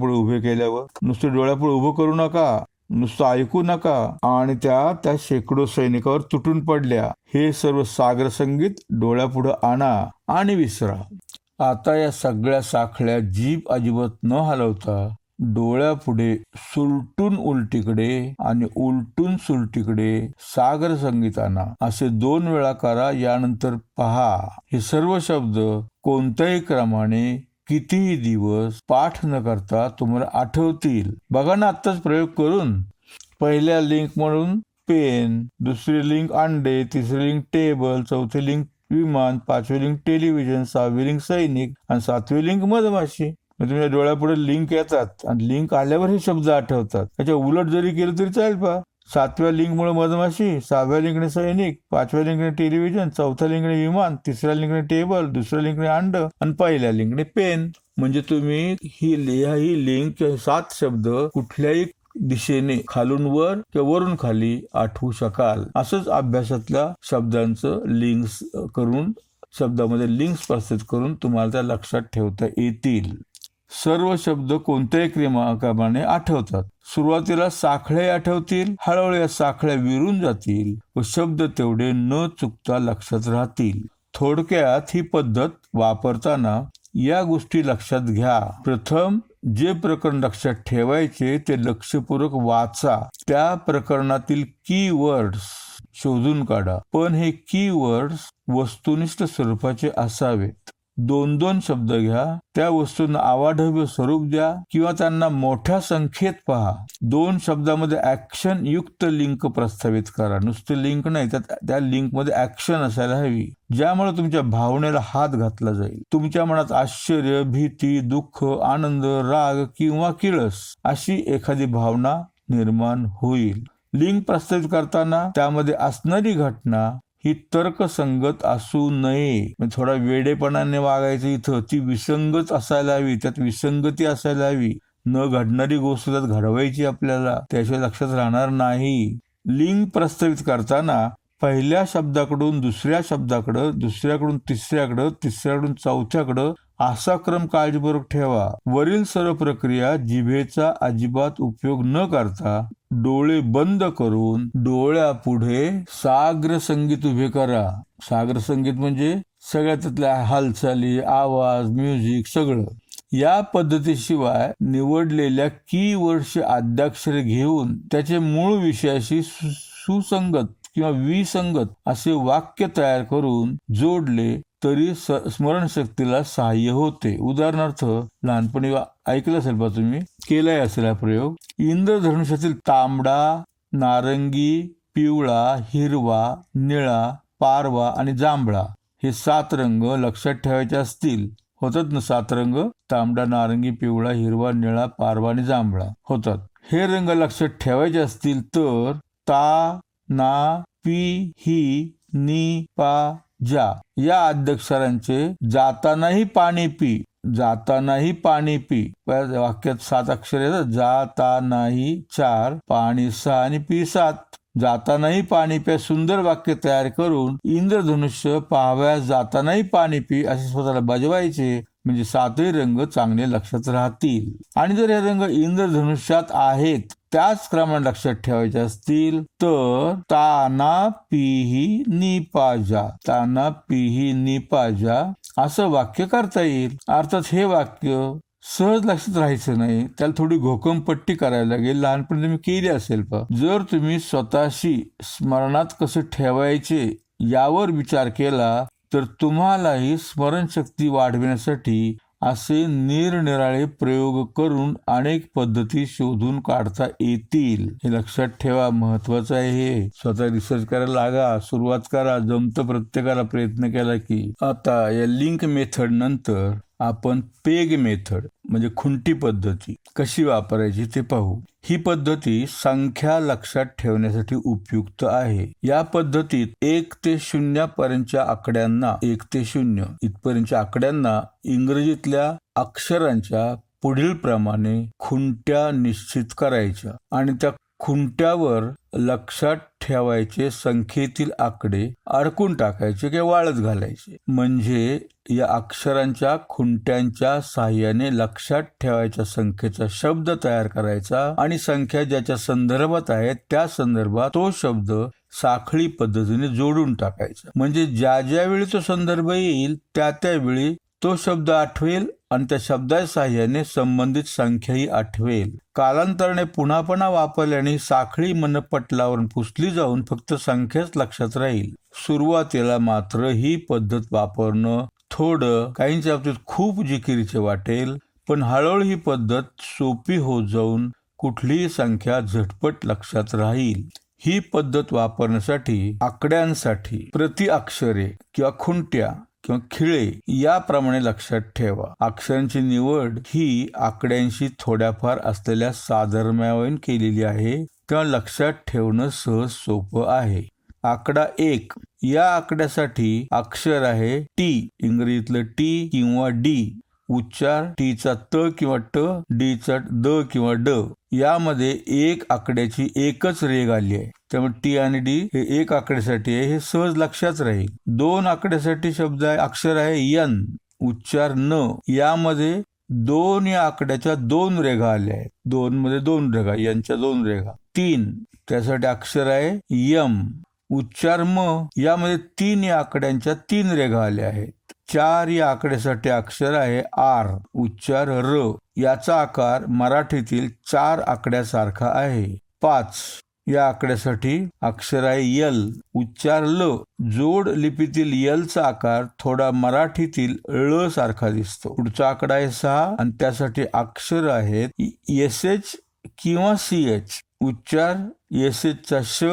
A: उभे केल्यावर? नुसते डोळ्यापुढे उभं करू नका, नुसतं ऐकू नका. आणि त्या शेकडो सैनिकावर तुटून पडल्या. हे सर्व सागर संगीत डोळ्यापुढे आणा आणि विसरा. आता या सगळ्या साखळ्या जीभ अजिबात न हलवता डोळ्यापुढे सुलटून उलटीकडे आणि उलटून सुलटीकडे सागर संगीत आणा असे 2 वेळा करा. यानंतर पहा हे सर्व शब्द कोणत्याही क्रमाने कितीही दिवस पाठ न करता तुम्हाला आठवतील. बघा ना आत्ताच प्रयोग करून. पहिल्या लिंक म्हणून पेन, दुसरी लिंक अंडे, तिसरी लिंक टेबल, चौथी लिंक विमान, 5वी लिंक टेलिव्हिजन, 6वी लिंक सैनिक आणि 7वी लिंक मधमाशी. तुमच्या डोळ्यापुढे लिंक येतात आणि लिंक आल्यावर हे शब्द आठवतात. त्याच्या उलट जरी केलं तरी चालेल. पहा, 7व्या लिंकमुळे मधमाशी, 6व्या लिंकने सैनिक, 5व्या लिंकने टेलिव्हिजन, 4थ्या लिंकने विमान, 3ऱ्या लिंकने टेबल, 2ऱ्या लिंकने अंड आणि 1ल्या लिंकने पेन. म्हणजे तुम्ही ही लिंक 7 शब्द कुठल्याही दिशेने खालून वर किंवा वरून खाली आठवू शकाल. असंच अभ्यासातल्या शब्दांचं लिंक्स करून, शब्दामध्ये लिंक्स प्रस्तुत करून तुम्हाला त्या लक्षात ठेवता येतील. सर्व शब्द कोणत्याही क्रमाने आठवतात. सुरुवातीला साखळ्या आठवतील, हळूहळू या साखळ्या विरून जातील व शब्द तेवढे न चुकता लक्षात राहतील. थोडक्यात ही पद्धत वापरताना या गोष्टी लक्षात घ्या. प्रथम जे प्रकरण लक्षात ठेवायचे ते लक्षपूर्वक वाचा. त्या प्रकरणातील कीवर्ड्स शोधून काढा, पण हे कीवर्ड्स वस्तुनिष्ठ स्वरूपाचे असावेत. 2-2 शब्द घ्या, त्या वस्तूंना अवाढव्य स्वरूप द्या किंवा त्यांना मोठ्या संख्येत पहा. 2 शब्दामध्ये ऍक्शन युक्त लिंक प्रस्तावित करा. नुसते लिंक नाही, त्या लिंक मध्ये ऍक्शन असायला हवी, ज्यामुळे तुमच्या भावनेला हात घातला जाईल. तुमच्या मनात आश्चर्य, भीती, दुःख, आनंद, राग किंवा किळस अशी एखादी भावना निर्माण होईल. लिंक प्रस्तावित करताना त्यामध्ये असणारी घटना ही तर्कसंगत असू नये. थोडा वेडेपणाने वागायचं, इथं ती विसंगत असायला हवी, त्यात विसंगती असायला हवी. न घडणारी गोष्ट त्यात घडवायची आपल्याला, त्याशिवाय लक्षात राहणार नाही. लिंक प्रस्तावित करताना पहिल्या शब्दाकडून दुसऱ्या शब्दाकडं, दुसऱ्याकडून तिसऱ्याकडं, तिसऱ्याकडून चौथ्याकडं असा क्रम काळजीपूर्वक ठेवा. वरील सर्व प्रक्रिया जिभेचा अजिबात उपयोग न करता डोळे बंद करून डोळ्यापुढे सागर संगीत उभे करा. सागर संगीत म्हणजे सगळ्या त्यातल्या हालचाली, आवाज, म्युझिक सगळं. या पद्धतीशिवाय निवडलेल्या कीवर्डचे आद्याक्षरे घेऊन त्याचे मूळ विषयाशी सुसंगत किंवा विसंगत असे वाक्य तयार करून जोडले तरी स्मरणशक्तीला सहाय्य होते. उदाहरणार्थ, लहानपणी ऐकलं असेल बा तुम्ही, केलाय असेल हा प्रयोग. इंद्रधनुष्यातील तांबडा, नारंगी, पिवळा, हिरवा, निळा, पारवा आणि जांभळा हे 7 रंग लक्षात ठेवायचे असतील, होतात ना 7 रंग, तांबडा, नारंगी, पिवळा, हिरवा, निळा, पारवा आणि जांभळा होतात. हे रंग लक्षात ठेवायचे असतील तर ता, ना, पी, ही, नी, पा, जा या आद्याक्षरांचे जातानाही पाणी पी, जातानाही पाणी पी, वाक्यात 7 अक्षरे येतात. जातानाही 4, पाणी 6 आणि पी 7. जातानाही पाणी प्या सुंदर वाक्य तयार करून इंद्रधनुष्य पाहाव्यास जातानाही पाणी पी असे स्वतःला बजवायचे, म्हणजे 7ही रंग चांगले लक्षात राहतील. आणि जर हे रंग इंद्रधनुष्यात आहेत त्याच क्रमाने लक्षात ठेवायचे असतील तर ताना पीही निपाजा, ताना पीही निपाजा असं वाक्य करता येईल. अर्थात हे वाक्य सहज लक्षात राहायचं नाही, त्याला थोडी घोकमपट्टी करायला लागेल. लहानपणी तुम्ही केली असेल जर तुम्ही स्वतःशी स्मरणात कसं ठेवायचे यावर विचार केला तर तुम्हालाही स्मरणशक्ती वाढविण्यासाठी असे निरनिराळे प्रयोग करून अनेक पद्धती शोधून काढता येतील. हे लक्षात ठेवा, महत्वाचं आहे हे. स्वतः रिसर्च करायला लागा, सुरुवात करा, जमतं प्रत्येकाला प्रयत्न केला की. आता या लिंक मेथड नंतर आपण पेग मेथड म्हणजे खुंटी पद्धती कशी वापरायची ते पाहू. ही पद्धती संख्या लक्षात ठेवण्यासाठी उपयुक्त आहे. या पद्धतीत 1 ते 0 पर्यंतच्या आकड्यांना, 1 ते 0 इथपर्यंतच्या आकड्यांना इंग्रजीतल्या अक्षरांच्या पुढील प्रमाणे खुंट्या निश्चित करायच्या आणि त्या खुंट्यावर लक्षात ठेवायचे संख्येतील आकडे अडकून टाकायचे किंवा वाळत घालायचे. म्हणजे या अक्षरांच्या खुंट्यांच्या साहाय्याने लक्षात ठेवायच्या संख्येचा शब्द तयार करायचा आणि संख्या ज्याच्या संदर्भात आहे त्या संदर्भात तो शब्द साखळी पद्धतीने जोडून टाकायचा. म्हणजे ज्या ज्यावेळी तो संदर्भ येईल त्या त्यावेळी तो शब्द आठवेल आणि त्या शब्दाच्या साहाय्याने संबंधित संख्याही आठवेल. कालांतराने पुन्हा पुन्हा वापरल्याने साखळी मनपटलावरून पुसली जाऊन फक्त संख्याच लक्षात राहील. सुरुवातीला मात्र ही पद्धत वापरणं थोडं, काहींच्या बाबतीत खूप जिकिरीचे वाटेल, पण हळूहळू ही पद्धत सोपी होत जाऊन कुठलीही संख्या झटपट लक्षात राहील. ही पद्धत वापरण्यासाठी आकड्यांसाठी प्रति अक्षरे किंवा खुंट्या किंवा खिळे याप्रमाणे लक्षात ठेवा. अक्षरांची निवड ही आकड्यांशी थोड्याफार असलेल्या साधर्म्यावरून केलेली आहे, तेव्हा लक्षात ठेवणं सहज सोपं आहे. आकडा 1 या आकड्यासाठी अक्षर आहे टी, इंग्रजीतलं टी किंवा डी. उच्चार टीचा त किंवा ट, डीचा द किंवा ड. यामध्ये 1 आकड्याची एकच रेघ आली आहे, त्यामुळे टी आणि डी हे 1 आकड्यासाठी आहे, हे सहज लक्षात राहील. 2 आकड्यासाठी शब्द आहे, अक्षर आहे यन, उच्चार न. यामध्ये 2 या आकड्याच्या 2 रेघा आल्या आहेत, 2 मध्ये 2 रेघा, यांच्या 2 रेघा. 3 त्यासाठी अक्षर आहे यम, उच्चार म. यामध्ये 3 या आकड्यांच्या 3 रेघा आल्या आहेत. 4 या आकड्यासाठी अक्षर आहे आर, उच्चार र. याचा आकार मराठीतील 4 आकड्यासारखा आहे. 5 या आकड्यासाठी अक्षर आहे यल, उच्चार ल. जोड लिपीतील यलचा आकार थोडा मराठीतील ळ सारखा दिसतो. पुढचा आकडा आहे 6 आणि त्यासाठी अक्षर आहेत एसएच किंवा सीएच, उच्चार एसएचचा श,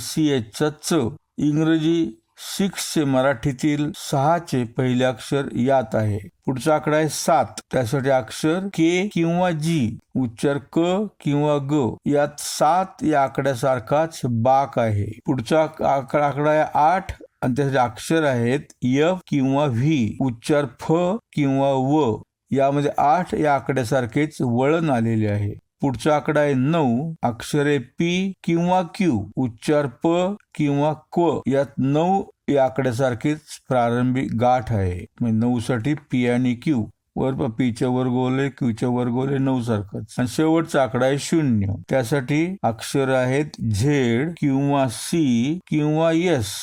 A: सीएचचा च. इंग्रजी 6 चे मराठीतील 6 चे पहिले अक्षर यात आहे. पुढचा आकडा आहे 7, त्यासाठी अक्षर के किंवा जी, उच्चार क किंवा ग. यात 7 या आकड्यासारखाच बाक आहे. पुढचा आकडा आहे 8 आणि त्यासाठी अक्षर आहेत एफ किंवा व्ही, उच्चार फ किंवा व. यामध्ये 8 या आकड्यासारखेच वळण आलेले आहे. पुढचा आकडा आहे 9, अक्षरे पी किंवा क्यू, उच्चार प किंवा क्व. यात 9 या आकड्यासारखीच प्रारंभिक गाठ आहे, म्हणजे 9 साठी पी आणि क्यू. वर पीच्या वर गोले, क्यूच्या वर गोले, 9 सारखंच. आणि शेवटचा आकडा आहे 0, त्यासाठी अक्षर आहेत झेड किंवा सी किंवा एस,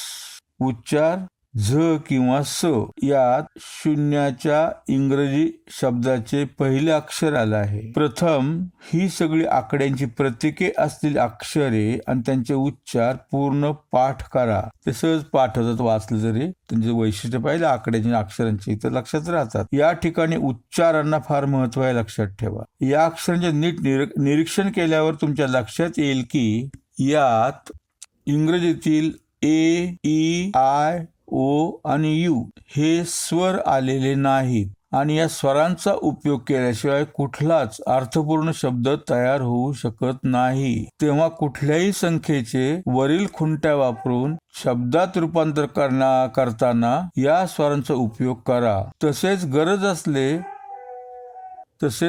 A: उच्चार झ किंवा स यात शून्याच्या इंग्रजी शब्दाचे पहिले अक्षर आलं आहे. प्रथम ही सगळी आकड्यांची प्रतीके असलेली अक्षरे आणि त्यांचे उच्चार पूर्ण पाठ करा. ते सहज पाठ होतात, वाचलं जरी त्यांचे वैशिष्ट्य पाहिजे आकड्यांची अक्षरांची तर लक्षात राहतात. या ठिकाणी उच्चारांना फार महत्व आहे, लक्षात ठेवा. या अक्षरांचे नीट निरीक्षण केल्यावर तुमच्या लक्षात येईल की यात इंग्रजीतील ए, ई, आय, ओ आणि यू हे स्वर आलेले नाहीत आणि या स्वरांचा उपयोग केल्याशिवाय कुठलाच अर्थपूर्ण शब्द तयार होऊ शकत नाही. तेव्हा कुठल्याही संख्येचे वरील खुंट्या वापरून शब्दात रूपांतर करताना या स्वरांचा उपयोग करा. तसेच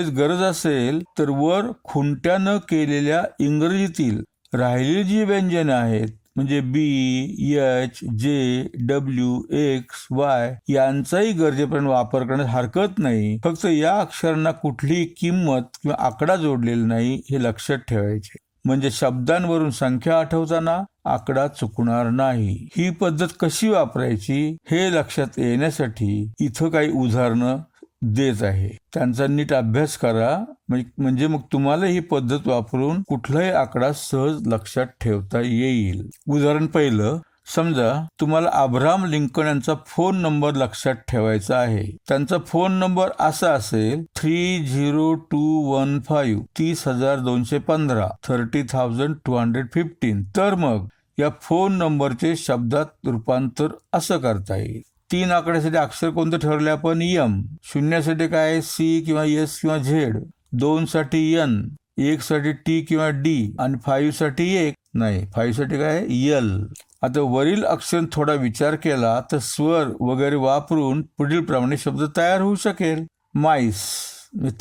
A: गरज असेल तर वर खुंट्या न केलेल्या इंग्रजीतील राहिलेली जी व्यंजने आहेत म्हणजे बी, एच, जे, डब्ल्यू, एक्स, वाय यांचाही गरजेपर्यंत वापर करण्यास हरकत नाही. फक्त या अक्षरांना कुठलीही किंमत किंवा आकडा जोडलेला नाही हे लक्षात ठेवायचे. म्हणजे शब्दांवरून संख्या आठवताना आकडा चुकणार नाही. ही पद्धत कशी वापरायची हे लक्षात येण्यासाठी इथं काही उदाहरणं देत आहे, त्यांचा नीट अभ्यास करा. म्हणजे मग तुम्हाला ही पद्धत वापरून कुठलाही आकडा सहज लक्षात ठेवता येईल. उदाहरण पहिलं, समजा तुम्हाला अब्राहम लिंकन यांचा फोन नंबर लक्षात ठेवायचा आहे. त्यांचा फोन नंबर असा असेल 30215 30,215 30,215. तर मग या फोन नंबरचे शब्दात रूपांतर असं करता येईल. 3 आकड्यासाठी अक्षर कोणतं ठरवले आपण? यम. शून्यासाठी काय? सी किंवा एस किंवा झेड. 2 साठी एन. 1 साठी टी किंवा डी आणि 5 साठी 1 नाही, 5 साठी काय? यल. आता वरील अक्षर थोडा विचार केला तर स्वर वगैरे वापरून पुढील प्रमाणे शब्द तयार होऊ शकेल. माईस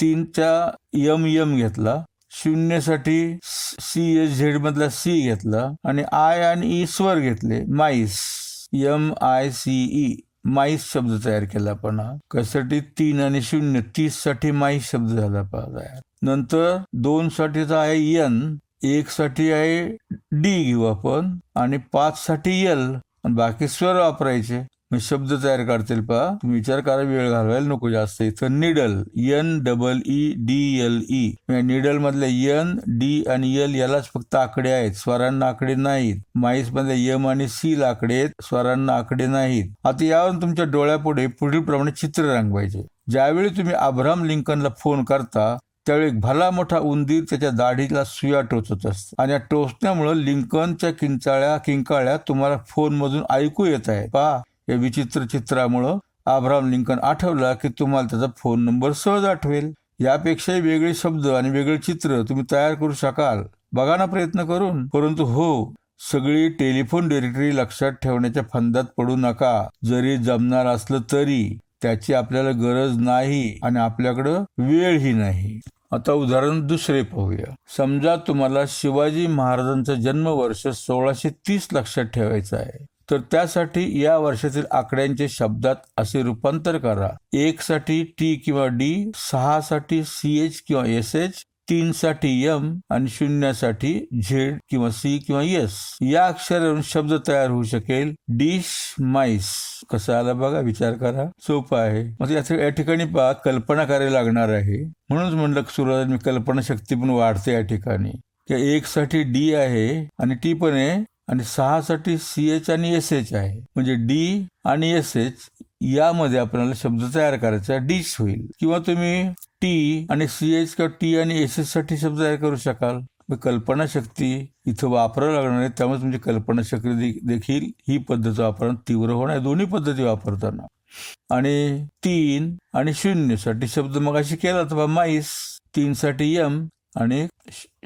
A: 3चा यम घेतला, 0 साठी सी एस झेड मधला सी घेतला आणि आय आणि ई स्वर घेतले. माईस MICE माईस शब्द तयार केला आपण. कशासाठी? 3 आणि 0 30 साठी माईस शब्द झाला तयार. नंतर 2 साठीचा आहे एन, 1 साठी आहे डी घेऊ आपण आणि 5 साठी यल आणि बाकी स्वर वापरायचे. शब्द तयार करतील पहा. तुम्ही विचार करा, वेळ घालवायला नको जास्त. इथं निडल NEEDLE निडल मधले एन, डी आणि यल यालाच फक्त आकडे आहेत, स्वरांना आकडे नाहीत. माईस मधले यम आणि सी ला आकडे आहेत, स्वरांना आकडे नाहीत. आता यावरून तुमच्या डोळ्यापुढे पुढील प्रमाणे चित्र रंगवायचे. ज्यावेळी तुम्ही अब्राहम लिंकनला फोन करता त्यावेळी एक भला मोठा उंदीर त्याच्या दाढीला सुया टोचत असतो आणि या टोचण्यामुळे लिंकनच्या किंकाळ्या तुम्हाला फोन मधून ऐकू येत आहे. पहा, या विचित्र चित्रामुळं अब्राहम लिंकन आठवला की तुम्हाला त्याचा फोन नंबर सहज आठवेल. यापेक्षाही वेगळे शब्द आणि वेगळे चित्र तुम्ही तयार करू शकाल. बघा ना प्रयत्न करून. परंतु हो, सगळी टेलिफोन डिरेक्टरी लक्षात ठेवण्याच्या फंदात पडू नका. जरी जमणार असलं तरी त्याची आपल्याला गरज नाही आणि आपल्याकडं वेळही नाही. आता उदाहरण दुसरे पाहूया. समजा तुम्हाला शिवाजी महाराजांचं जन्मवर्ष 1630 लक्षात ठेवायचं आहे. तर त्यासाठी या वर्षातील आकड्यांचे शब्दात असे रूपांतर करा. 1 साठी टी किंवा डी, 6 साठी CH किंवा SH, 3 साठी एम आणि 0 साठी झेड किंवा सी किंवा एस. या अक्षरावरून शब्द तयार होऊ शकेल. Dish, MICE. कसं आला बघा, विचार करा. सोपं आहे. मग या ठिकाणी पहा, कल्पना करायला लागणार आहे. म्हणूनच म्हणलं सुरुवातीला मी कल्पना शक्ती पण वाढते या ठिकाणी. 1 साठी डी आहे आणि टी पण आहे आणि 6 साठी CH आणि SH आहे. म्हणजे डी आणि SH यामध्ये आपल्याला शब्द तयार करायचा, डिश होईल. किंवा तुम्ही टी आणि CH किंवा टी आणि SH साठी शब्द तयार करू शकाल. कल्पना शक्ती इथं वापरावं लागणार आहे. त्यामुळे तुमची कल्पना शक्ती देखील ही पद्धत वापरून तीव्र होणार, दोन्ही पद्धती वापरताना. आणि 3 आणि 0 साठी शब्द मगाशी केला होता माईस, 3 साठी एम आणि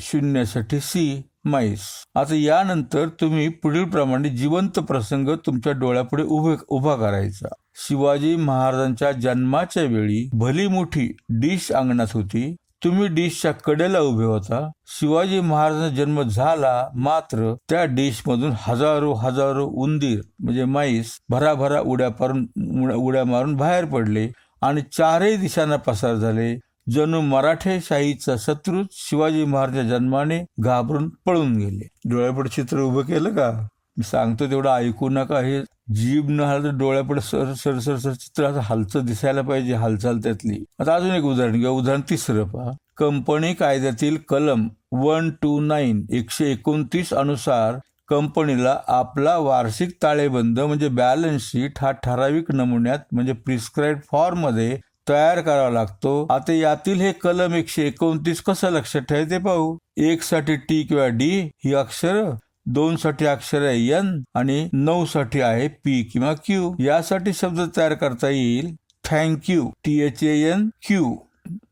A: 0 साठी सी, माईस. आता यानंतर तुम्ही पुढील प्रमाणे जिवंत प्रसंग तुमच्या डोळ्यापुढे उभा करायचा. शिवाजी महाराजांच्या जन्माच्या वेळी भली मोठी डिश अंगणात होती. तुम्ही डिशच्या कडेला उभे होता. शिवाजी महाराजांचा जन्म झाला, मात्र त्या डिश मधून हजारो उंदीर म्हणजे माईस भराभरा उड्या मारून बाहेर पडले आणि 4ही दिशांना पसार झाले. जणू मराठेशाहीचा शत्रू शिवाजी महाराजांच्या जन्माने घाबरून पळून गेले. डोळ्यापुढे चित्र उभं केलं का? मी सांगतो तेवढं ऐकू नका. हे जीभ न हलत डोळ्यापुढे सर सर सर सर चित्र असं हालचं दिसायला पाहिजे, हालचाल त्यातली. आता अजून एक उदाहरण घ्या. उदाहरण 3 पहा. कंपनी कायद्यातील कलम 129 129 अनुसार कंपनीला आपला वार्षिक ताळेबंद म्हणजे बॅलन्स शीट हा ठराविक नमुन्यात म्हणजे प्रिस्क्राईब फॉर्म मध्ये तयार करावा लागतो. आता यातील हे कलम 129 कसं लक्षात ठेवायचं ते पाहू. 1 साठी टी किंवा डी ही अक्षर, 2 साठी अक्षर आहे एन आणि 9 साठी आहे पी किंवा क्यू. यासाठी शब्द तयार करता येईल थँक्यू, THANQ.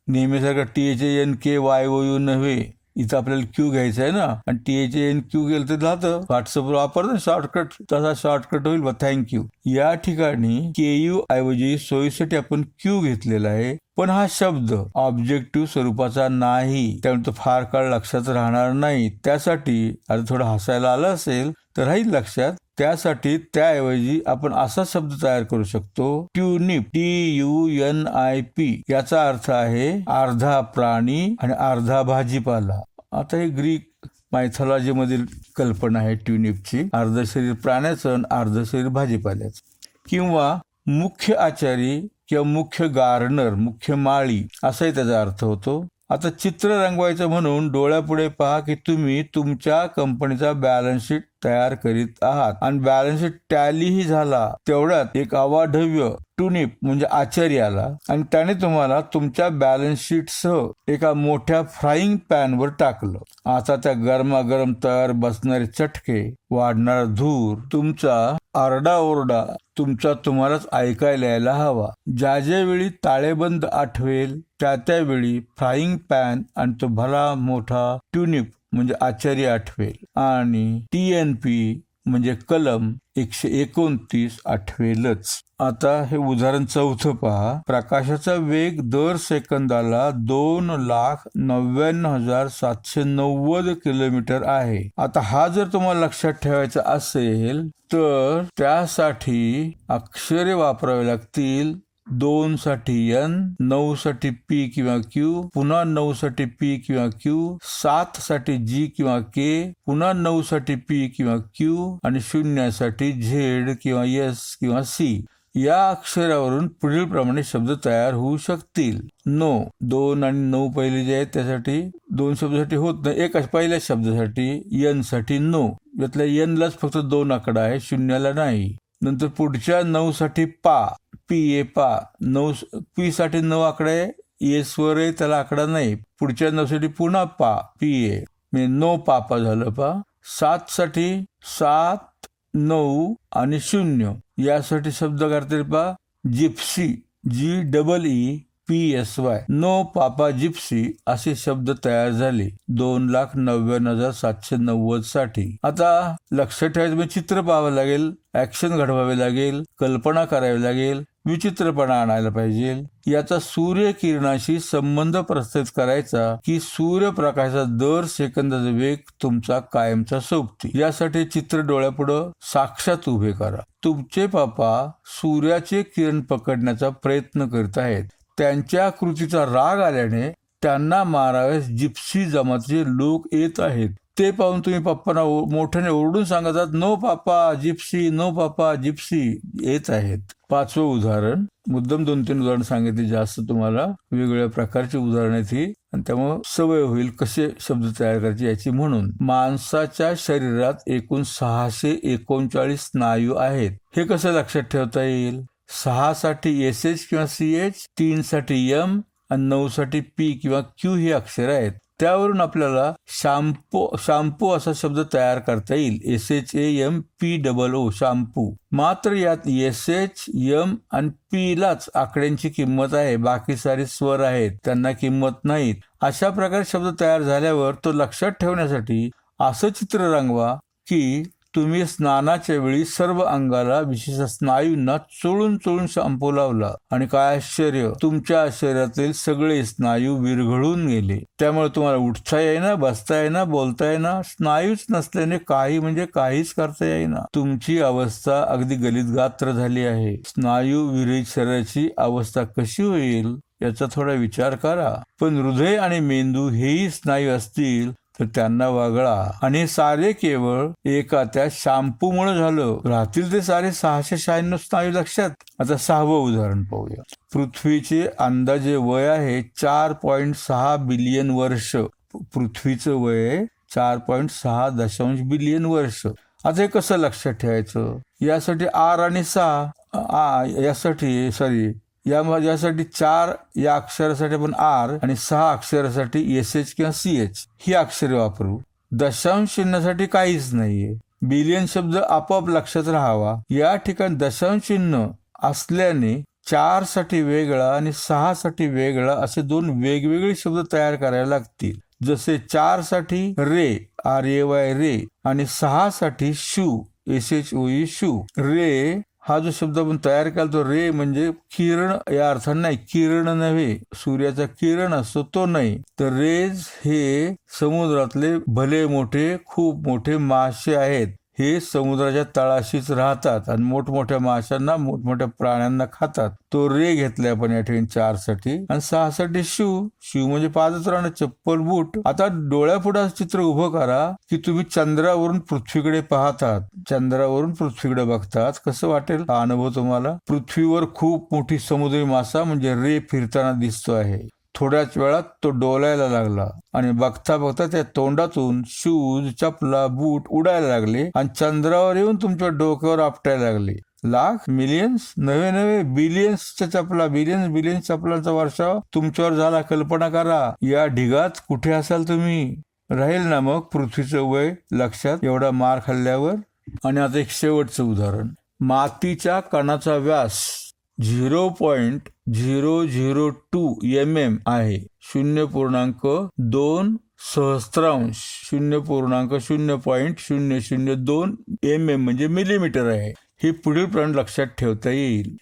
A: नेहमीसारखं THANKYOU नव्हे, इथं आपल्याला क्यू घ्यायचा आहे ना, आणि THANQ गेलं तर जातं. व्हॉट्सअपवर वापरतो शॉर्टकट, तसा शॉर्टकट होईल थँक्यू. या ठिकाणी KU ऐवजी सोयीसाठी आपण क्यू घेतलेला आहे, पण हा शब्द ऑब्जेक्टिव्ह स्वरूपाचा नाही, त्यामुळे तो फार काळ लक्षात राहणार नाही. त्यासाठी आता थोडं हसायला आलं असेल तर राहील लक्षात. त्यासाठी त्याऐवजी आपण असा शब्द तयार करू शकतो ट्युनिप, TUNIP. याचा अर्थ आहे अर्धा प्राणी आणि अर्धा भाजीपाला. आता हे ग्रीक मायथॉलॉजी मधील कल्पना आहे ट्युनिपची, अर्ध शरीर प्राण्याचं आणि अर्ध शरीर भाजीपाल्याचं. किंवा मुख्य आचारी किंवा मुख्य गार्डनर, मुख्य माळी असाही त्याचा अर्थ होतो. आता चित्र रंगवायचं म्हणून डोळ्यापुढे पहा की तुम्ही तुमच्या कंपनीचा बॅलन्स शीट तयार करीत आहात आणि बॅलन्स शीट टॅलीही झाला. तेवढ्यात एक अवाढव्य ट्युनिप म्हणजे आचारी आला आणि त्याने तुम्हाला तुमच्या बॅलन्स शीट सह एका मोठ्या फ्राईंग पॅन वर टाकलं. आता त्या गरमागरम तयार बसणारे चटके, वाढणारा धूर, तुमचा आरडाओरडा तुम्हालाच ऐकायला यायला हवा. ज्या वेळी ताळेबंद आठवेल त्यावेळी फ्राईंग पॅन आणि तो भला मोठा ट्युनिप म्हणजे आचार्य आठवेल आणि TNP म्हणजे कलम 129 आठवेलच. आता हे उदाहरण 4 पहा. प्रकाशाचा वेग दर सेकंदाला 2,99,790 किलोमीटर आहे. आता हा जर तुम्हाला लक्षात ठेवायचा असेल तर त्यासाठी अक्षरे वापरावे लागतील. 2 साठी N, 9 साठी P किंवा Q, पुन्हा 9 साठी P किंवा Q, 7 साठी G किंवा K, पुन्हा 9 साठी P किंवा Q आणि 0 साठी Z किंवा S किंवा C. या अक्षरावरून पुढील प्रमाणे शब्द तयार होऊ शकतील. 2 आणि 9 पहिले जे आहेत त्यासाठी 2 शब्दासाठी होत नाही. एका पहिल्या शब्दासाठी N साठी नो, यातल्या N लाच फक्त 2 आकडा आहे, 0ला नाही. नंतर पुढच्या 9 साठी पा, PA पा, 9 P साठी 9 आकडा आहे, S वर आहे त्याला आकडा नाही. पुढच्या 9 साठी पुन्हा पा, PA म्हणजे 9 पापा झालं पा. 7 साठी 7, 9 आणि 0 यासाठी शब्द करता पा जिप्सी, GEEPSY, नो पापा जिप्सी असे शब्द तयार झाले 2,99,790 साठी. आता लक्षात ठेवायचं म्हणजे चित्र पाहावं लागेल, ऍक्शन घडवावे लागेल, कल्पना करावी लागेल, विचित्रपणा आणायला पाहिजे. याचा सूर्यकिरणाशी संबंध प्रस्थापित करायचा की सूर्यप्रकाशाचा दर सेकंदाचा वेग तुमचा कायमचा सोबती. यासाठी चित्र डोळ्यापुढं साक्षात उभे करा. तुमचे पापा सूर्याचे किरण पकडण्याचा प्रयत्न करत आहेत. त्यांच्या कृतीचा राग आल्याने त्यांना माराव्यास जिप्सी जमातीचे लोक येत आहेत. ते पाहून तुम्ही पप्पांना मोठ्याने ओरडून सांगतात नो पापा जिप्सी, नो पापा जिप्सी येत आहेत. 5वं उदाहरण, मुद्दाम 2-3 उदाहरण सांगितली, जास्त तुम्हाला वेगवेगळ्या प्रकारची उदाहरण आहेत ही, आणि त्यामुळे सवय होईल कसे शब्द तयार करायचे याची. म्हणून माणसाच्या शरीरात एकूण 639 स्नायू आहेत. हे कसं लक्षात ठेवता येईल? 6 साठी SH किंवा CH, 3 साठी M आणि 9 साठी P किंवा Q ही अक्षरे आहेत. त्यावरून आपल्याला शॅम्पू असा शब्द तयार करता येईल, SHAMPOO शॅम्पू. मात्र यात SH, M आणि P लाच आकड्यांची किंमत आहे, बाकी सारे स्वर आहेत त्यांना किंमत नाहीत. अशा प्रकारे शब्द तयार झाल्यावर तो लक्षात ठेवण्यासाठी असं चित्र रंगवा की तुम्ही स्नानाच्या वेळी सर्व अंगाला विशेष स्नायूंना चोळून चोळून शॅम्पू लावला आणि काय आश्चर्य, तुमच्या शरीरातील सगळे स्नायू विरघळून गेले. त्यामुळे तुम्हाला उठता येईना, बसता येईना, बोलता येईना. स्नायूच नसल्याने काही म्हणजे काहीच करता येईना. तुमची अवस्था अगदी गलितगात्र झाली आहे. स्नायू विरहित शरीराची अवस्था कशी होईल याचा थोडा विचार करा. पण हृदय आणि मेंदू हेही स्नायू असतील तर त्यांना वगळा. आणि हे सारे केवळ एका त्या शॅम्पूमुळे झालं. राहतील ते सारे 696 स्नायू लक्षात. आता 6वं उदाहरण पाहूया. पृथ्वीचे अंदाजे वय आहे 4.6 बिलियन वर्ष. पृथ्वीचं वय 4.6 बिलियन वर्ष. आता हे कसं लक्षात ठेवायचं? यासाठी आर आणि 6 यासाठी 4 या अक्षरासाठी आपण आर आणि 6 अक्षरासाठी SH किंवा CH ही अक्षरे वापरू. दशांश चिन्हासाठी काहीच नाहीये. बिलियन शब्द आपोआप लक्षात राहावा. या ठिकाणी दशांश चिन्ह असल्याने 4 साठी वेगळा आणि 6 साठी वेगळा असे 2 वेगवेगळे शब्द तयार करायला लागतील. जसे 4 साठी रे RAY रे आणि 6 साठी शू SHOE शू. रे हा जो शब्द आपण तयार केला तो रे म्हणजे किरण या अर्थाने नाही. किरण नव्हे, सूर्याचा किरण असतो तो नाही. तर रेज हे समुद्रातले भले मोठे खूप मोठे मासे आहेत. हे समुद्राच्या तळाशीच राहतात आणि मोठमोठ्या माशांना मोठमोठ्या प्राण्यांना खातात. तो रे घेतलाय आपण या ठिकाणी 4 साठी. आणि 6 साठी शू म्हणजे पादच राहणं, चप्पल, बूट. आता डोळ्यापुढे चित्र उभं करा की तुम्ही चंद्रावरून पृथ्वीकडे पाहतात. चंद्रावरून पृथ्वीकडे बघतात. कसं वाटेल हा अनुभव तुम्हाला? पृथ्वीवर खूप मोठी समुद्री मासा म्हणजे रे फिरताना दिसतो आहे. थोड्याच वेळात तो डोलायला लागला आणि बघता बघता त्या तोंडातून शूज, चपला, बूट उडायला लागले आणि चंद्रावर येऊन तुमच्या डोक्यावर आपटायला लागले. लाख, मिलियन्स नव्हे बिलियन्सच्या चपला, बिलियन्स चपलांचा वर्षाव तुमच्यावर झाला. कल्पना करा या ढिगात कुठे असाल तुम्ही. राहील ना मग पृथ्वीचं वय लक्षात एवढा मार खाल्ल्यावर. आणि आता एक शेवटचं उदाहरण. मातीच्या कणाचा व्यास 0.002 mm आहे. 0.2 सहस्त्रांश 0.002 mm म्हणजे मिलीमीटर आहे. हे पुढील प्रमाणे लक्षात ठेवता येईल.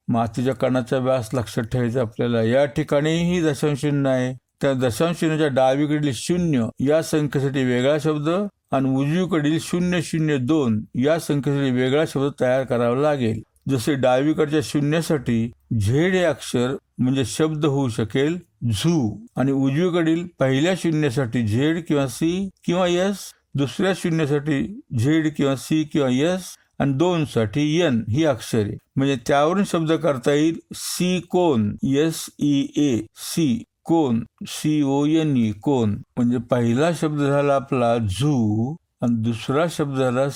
A: मातीच्या कणाचा व्यास लक्षात ठेवायचा आपल्याला. या ठिकाणीही दशांश चिन्ह आहे. त्या दशांश चिन्हाच्या डावीकडील 0 या संख्येसाठी वेगळा शब्द आणि उजवीकडील 002 या संख्येसाठी वेगळा शब्द तयार करावा लागेल. जसे डावीकडच्या 0 साठी झेड हे अक्षर म्हणजे शब्द होऊ शकेल झू. आणि उजवीकडील पहिल्या 0 साठी झेड किंवा C किंवा S, दुसऱ्या 0 साठी झेड किंवा C किंवा S आणि 2 साठी N ही अक्षरे. म्हणजे त्यावरून शब्द करता येईल सी कोन SEA सी कोन CONE कोन. म्हणजे पहिला शब्द झाला आपला झू आणि दुसरा शब्द झाला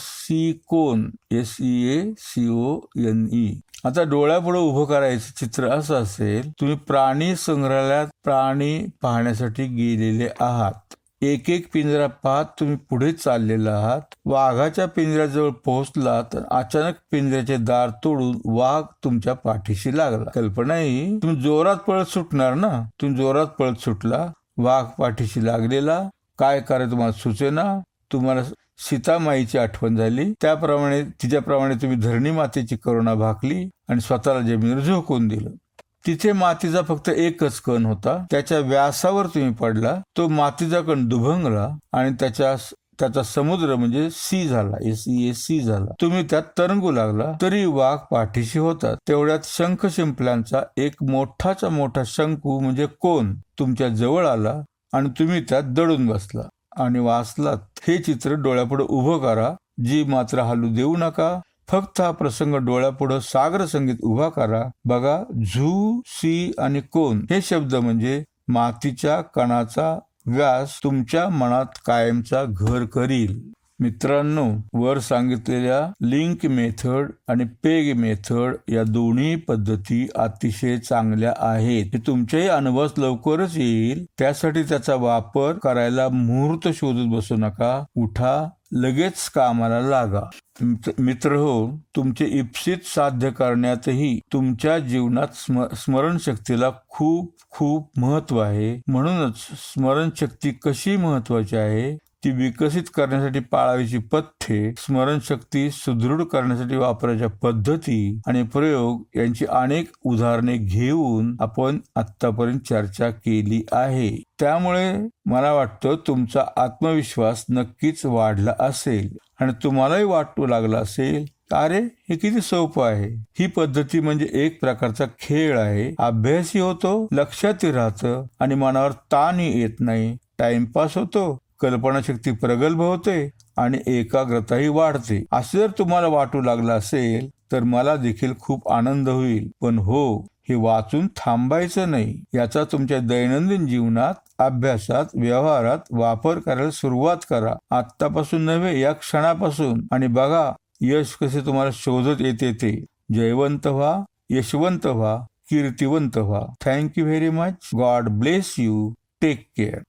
A: कोन SEACONE. आता डोळ्यापुढे उभं करायचं चित्र असं असेल. तुम्ही प्राणी संग्रहालयात प्राणी पाहण्यासाठी गेलेले आहात. एक एक पिंजरा पाहत तुम्ही पुढे चाललेला आहात. वाघाच्या पिंजऱ्याजवळ पोहोचला तर अचानक पिंजऱ्याचे दार तोडून वाघ तुमच्या पाठीशी लागला. कल्पना ही तुम्ही जोरात पळत सुटणार ना. तुम्ही जोरात पळत सुटला, वाघ पाठीशी लागलेला. काय करायचं तुम्हाला सुचेना. तुम्हाला सीतामाईची आठवण झाली. त्याप्रमाणे तिच्याप्रमाणे तुम्ही धरणी मातेची करुणा भाकली आणि स्वतःला जमिनीवर झोकून दिलं. तिथे मातीचा फक्त एकच कण होता. त्याच्या व्यासावर तुम्ही पडला. तो मातीचा कण दुभंगला आणि त्याचा समुद्र म्हणजे सी झाला. SEAC झाला. तुम्ही त्यात तरंगू लागला तरी वाघ पाठीशी होता. तेवढ्यात शंख शिंपल्यांचा एक मोठाचा मोठा शंकू म्हणजे कोन तुमच्या जवळ आला आणि तुम्ही त्यात दडून बसला आणि वाचलात. हे चित्र डोळ्यापुढे उभं करा. जी मात्र हलू देऊ नका. फक्त हा प्रसंग डोळ्यापुढे सागर संगीत उभा करा. बघा, झू, सी आणि कोन हे शब्द म्हणजे मातीच्या कणाचा व्यास तुमच्या मनात कायमचा घर करील. मित्रांनो, वर सांगितलेल्या लिंक मेथड आणि पेग मेथड या दोन्ही पद्धती अतिशय चांगल्या आहेत. हे तुमच्याही अनुभवास लवकरच येईल. त्यासाठी त्याचा वापर करायला मुहूर्त शोधत बसू नका. उठा, लगेच कामाला लागा. मित्र हो, तुमचे इप्सित साध्य करण्यातही तुमच्या जीवनात स्मरणशक्तीला खूप खूप महत्व आहे. म्हणूनच स्मरणशक्ती कशी महत्वाची आहे, ती विकसित करण्यासाठी पाळावीची पथ्ये, स्मरणशक्ती सुदृढ करण्यासाठी वापरायच्या पद्धती आणि प्रयोग यांची अनेक उदाहरणे घेऊन आपण आतापर्यंत चर्चा केली आहे. त्यामुळे मला वाटतं तुमचा आत्मविश्वास नक्कीच वाढला असेल आणि तुम्हालाही वाटू लागला असेल, अरे हे किती सोपं आहे. ही पद्धती म्हणजे एक प्रकारचा खेळ आहे. अभ्यासही होतो, लक्षातही राहतं आणि मनावर ताणही येत नाही. टाइमपास होतो कल्पनाशक्ती प्रगल्भ होते आणि एकाग्रताही वाढते. असे जर तुम्हाला वाटू लागलं असेल तर मला देखील खूप आनंद होईल. पण हो, हे वाचून थांबायचं नाही. याचा तुमच्या दैनंदिन जीवनात, अभ्यासात, व्यवहारात वापर करायला सुरुवात करा. आत्तापासून नव्हे, या क्षणापासून. आणि बघा यश कसे तुम्हाला शोधत येते ते. जयवंत व्हा, यशवंत व्हा, कीर्तिवंत व्हा. Thank you very much. God bless you. Take care.